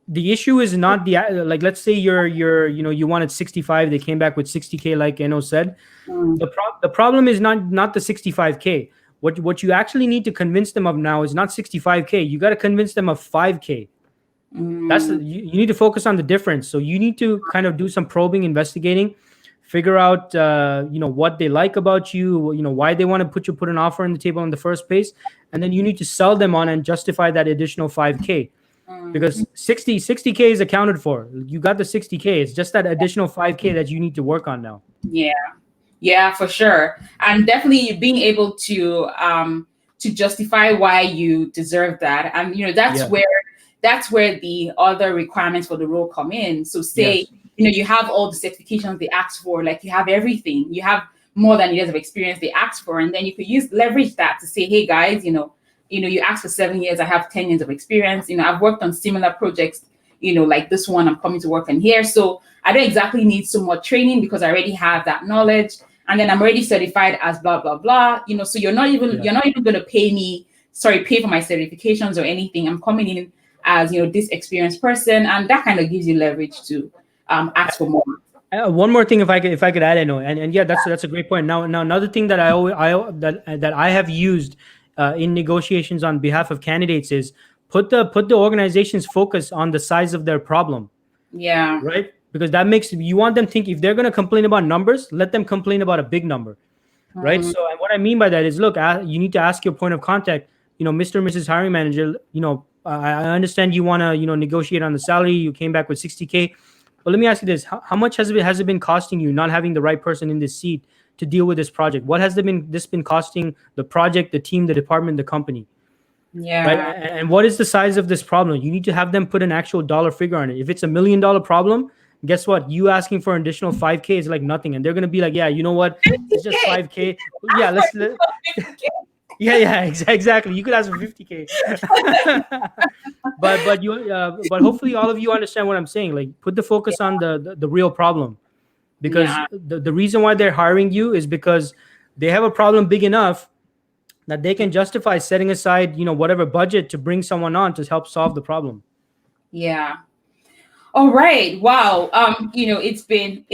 Speaker 2: the issue is not like let's say you wanted 65, they came back with 60K, like Eno said. The problem is not the 65K. What you actually need to convince them of now is not 65K. You got to convince them of 5K. You need to focus on the difference. So you need to kind of do some probing, investigating, figure out what they like about you, why they want to put an offer on the table in the first place, and then you need to sell them on and justify that additional 5K. Because 60K is accounted for. You got the 60K. It's just that additional 5K that you need to work on now.
Speaker 1: Yeah, for sure. And definitely being able to justify why you deserve that. And that's where the other requirements for the role come in. So say, you have all the certifications they ask for, like you have everything. You have more than years of experience they ask for. And then you could leverage that to say, hey guys, you asked for 7 years, I have 10 years of experience. I've worked on similar projects, like this one I'm coming to work on here. So I don't exactly need so much training because I already have that knowledge. And then I'm already certified as blah, blah, blah. So you're not even going to pay for my certifications or anything. I'm coming in as, this experienced person. And that kind of gives you leverage to ask for more.
Speaker 2: One more thing, if I could add, I know, and yeah, that's a great point. Now another thing that that I have used in negotiations on behalf of candidates is put the organization's focus on the size of their problem,
Speaker 1: Yeah.
Speaker 2: right? Because that makes you want them think if they're going to complain about numbers, let them complain about a big number, right?
Speaker 1: Mhm.
Speaker 2: So, and what I mean by that is, look, you need to ask your point of contact. Mr. and Mrs. Hiring Manager. I understand you want to negotiate on the salary. You came back with 60K. But let me ask you this: how much has it been costing you not having the right person in this seat to deal with this project? What has this been costing the project, the team, the department, the company? Right.
Speaker 1: Yeah.
Speaker 2: And what is the size of this problem? You need to have them put an actual dollar figure on it. If it's $1 million problem, guess what? You asking for an additional 5K is like nothing. And they're gonna be like, yeah, you know what? It's just
Speaker 1: 50K.
Speaker 2: 5K. Yeah, yeah, exactly. You could ask for 50K. But hopefully all of you understand what I'm saying. Like, put the focus on the real problem, because
Speaker 1: Yeah.
Speaker 2: the reason why they're hiring you is because they have a problem big enough that they can justify setting aside whatever budget to bring someone on to help solve the problem.
Speaker 1: Yeah. All right. Wow. It's been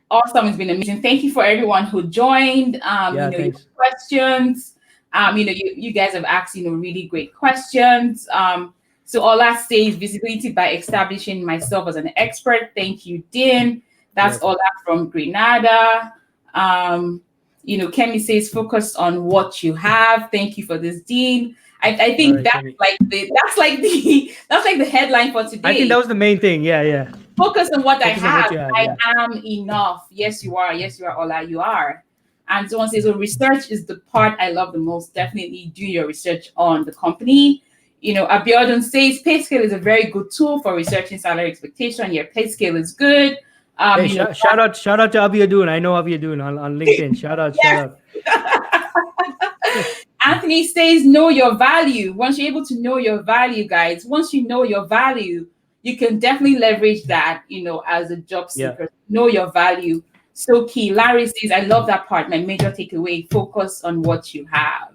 Speaker 1: awesome. It's been amazing. Thank you for everyone who joined.
Speaker 2: Yeah,
Speaker 1: Your
Speaker 2: thanks.
Speaker 1: questions. You guys have asked, really great questions. So all I say is visibility by establishing myself as an expert. Thank you, Dean. That's
Speaker 2: Yes.
Speaker 1: all that from Grenada. Kemi says focus on what you have. Thank you for this, Dean. I
Speaker 2: All
Speaker 1: think
Speaker 2: right,
Speaker 1: that's
Speaker 2: Kemi.
Speaker 1: like the headline for
Speaker 2: I think
Speaker 1: today.
Speaker 2: that was the main thing. Yeah, yeah.
Speaker 1: Focus on what I
Speaker 2: Focus on what
Speaker 1: have.
Speaker 2: you have.
Speaker 1: I
Speaker 2: Yeah.
Speaker 1: am enough. Yes, you are. Yes, you are, Ola. You are. And someone says, well, research is the part I love the most. Definitely do your research on the company. Abiodun says pay scale is a very good tool for researching salary expectation. Your pay scale is good.
Speaker 2: Hey, shout out to Avi Adun. I know Avi Adun on LinkedIn. Shout
Speaker 1: Yes.
Speaker 2: out.
Speaker 1: Anthony says, know your value. Once you're able to know your value, guys, once you know your value, you can definitely leverage that, as a job
Speaker 2: Yeah.
Speaker 1: seeker. Know your value. So key. Larry says, I love that part. My major takeaway, focus on what you have.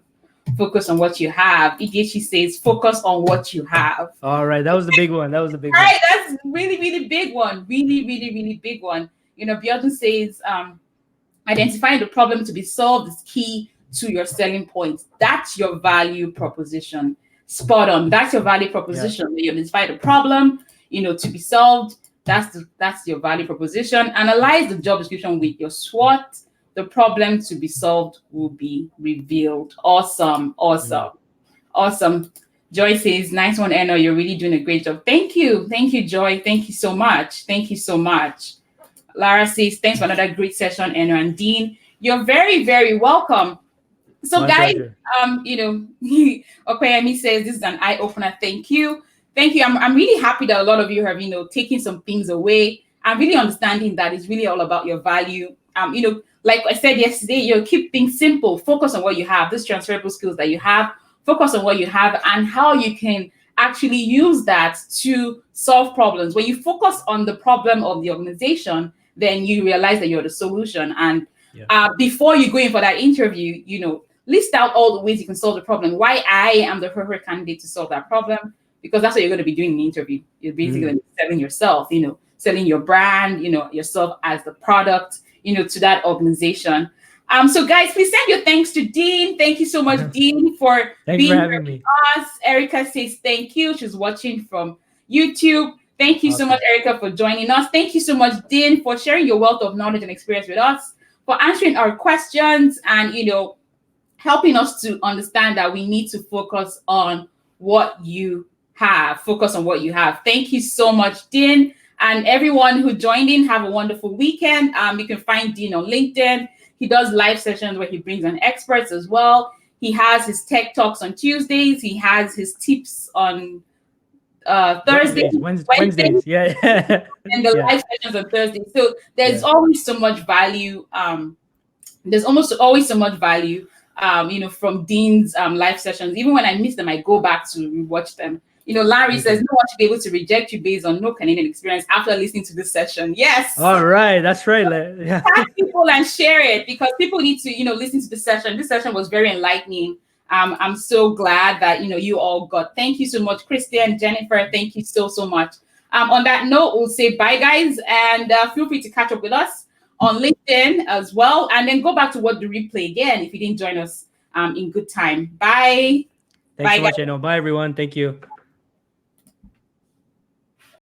Speaker 1: Focus on what you have. Igechi says, focus on what you have.
Speaker 2: All right, that was the big one. That was the big
Speaker 1: All
Speaker 2: one.
Speaker 1: right, that's really, really big one. Really, really, really big one. Biodun says, identifying the problem to be solved is key to your selling points. That's your value proposition. Spot on. That's your value
Speaker 2: Yeah.
Speaker 1: proposition. You identify the problem, to be solved. That's your value proposition. Analyze the job description with your SWOT. The problem to be solved will be revealed. Awesome. Awesome. Awesome. Joy says, nice one, Eno. You're really doing a great job. Thank you. Thank you, Joy. Thank you so much. Thank you so much. Lara says, thanks for another great session, Eno and Dean. You're very, very welcome. So,
Speaker 2: My
Speaker 1: guys,
Speaker 2: pleasure.
Speaker 1: Okayemi says this is an eye opener. Thank you. Thank you. I'm really happy that a lot of you have, taken some things away. I'm really understanding that it's really all about your value. Like I said yesterday, keep things simple. Focus on what you have, these transferable skills that you have. Focus on what you have and how you can actually use that to solve problems. When you focus on the problem of the organization, then you realize that you're the solution. And before you go in for that interview, list out all the ways you can solve the problem. Why I am the perfect candidate to solve that problem, because that's what you're going to be doing in the interview. You're basically selling yourself, selling your brand, yourself as the product, to that organization. So guys, please send your thanks to Dean. Thank you so much, Dean, for
Speaker 2: Thanks
Speaker 1: being
Speaker 2: for
Speaker 1: here
Speaker 2: having
Speaker 1: with
Speaker 2: me.
Speaker 1: us. Erica says thank you. She's watching from YouTube. Thank you so
Speaker 2: Awesome.
Speaker 1: much, Erica, for joining us. Thank you so much, Dean, for sharing your wealth of knowledge and experience with us, for answering our questions and, helping us to understand that we need to focus on what you have. Focus on what you have. Thank you so much, Dean. And everyone who joined in, have a wonderful weekend. You can find Dean on LinkedIn. He does live sessions where he brings on experts as well. He has his tech talks on Tuesdays. He has his tips on Thursdays,
Speaker 2: Wednesdays. Yeah.
Speaker 1: and the
Speaker 2: Yeah.
Speaker 1: live sessions on Thursdays. So there's
Speaker 2: Yeah.
Speaker 1: always so much value. There's almost always so much value, from Dean's live sessions. Even when I miss them, I go back to rewatch them. Larry says, no one should be able to reject you based on no Canadian experience after listening to this session. Yes.
Speaker 2: All right. That's right. Yeah.
Speaker 1: Tag people and share it, because people need to, listen to the session. This session was very enlightening. I'm so glad that, you all got. Thank you so much, Christian, Jennifer. Thank you so, so much. On that note, we'll say bye, guys, and feel free to catch up with us on LinkedIn as well, and then go back to watch the replay again if you didn't join us in good time. Bye.
Speaker 2: Thanks
Speaker 1: Bye,
Speaker 2: so
Speaker 1: guys.
Speaker 2: much, Eno. Bye, everyone. Thank you.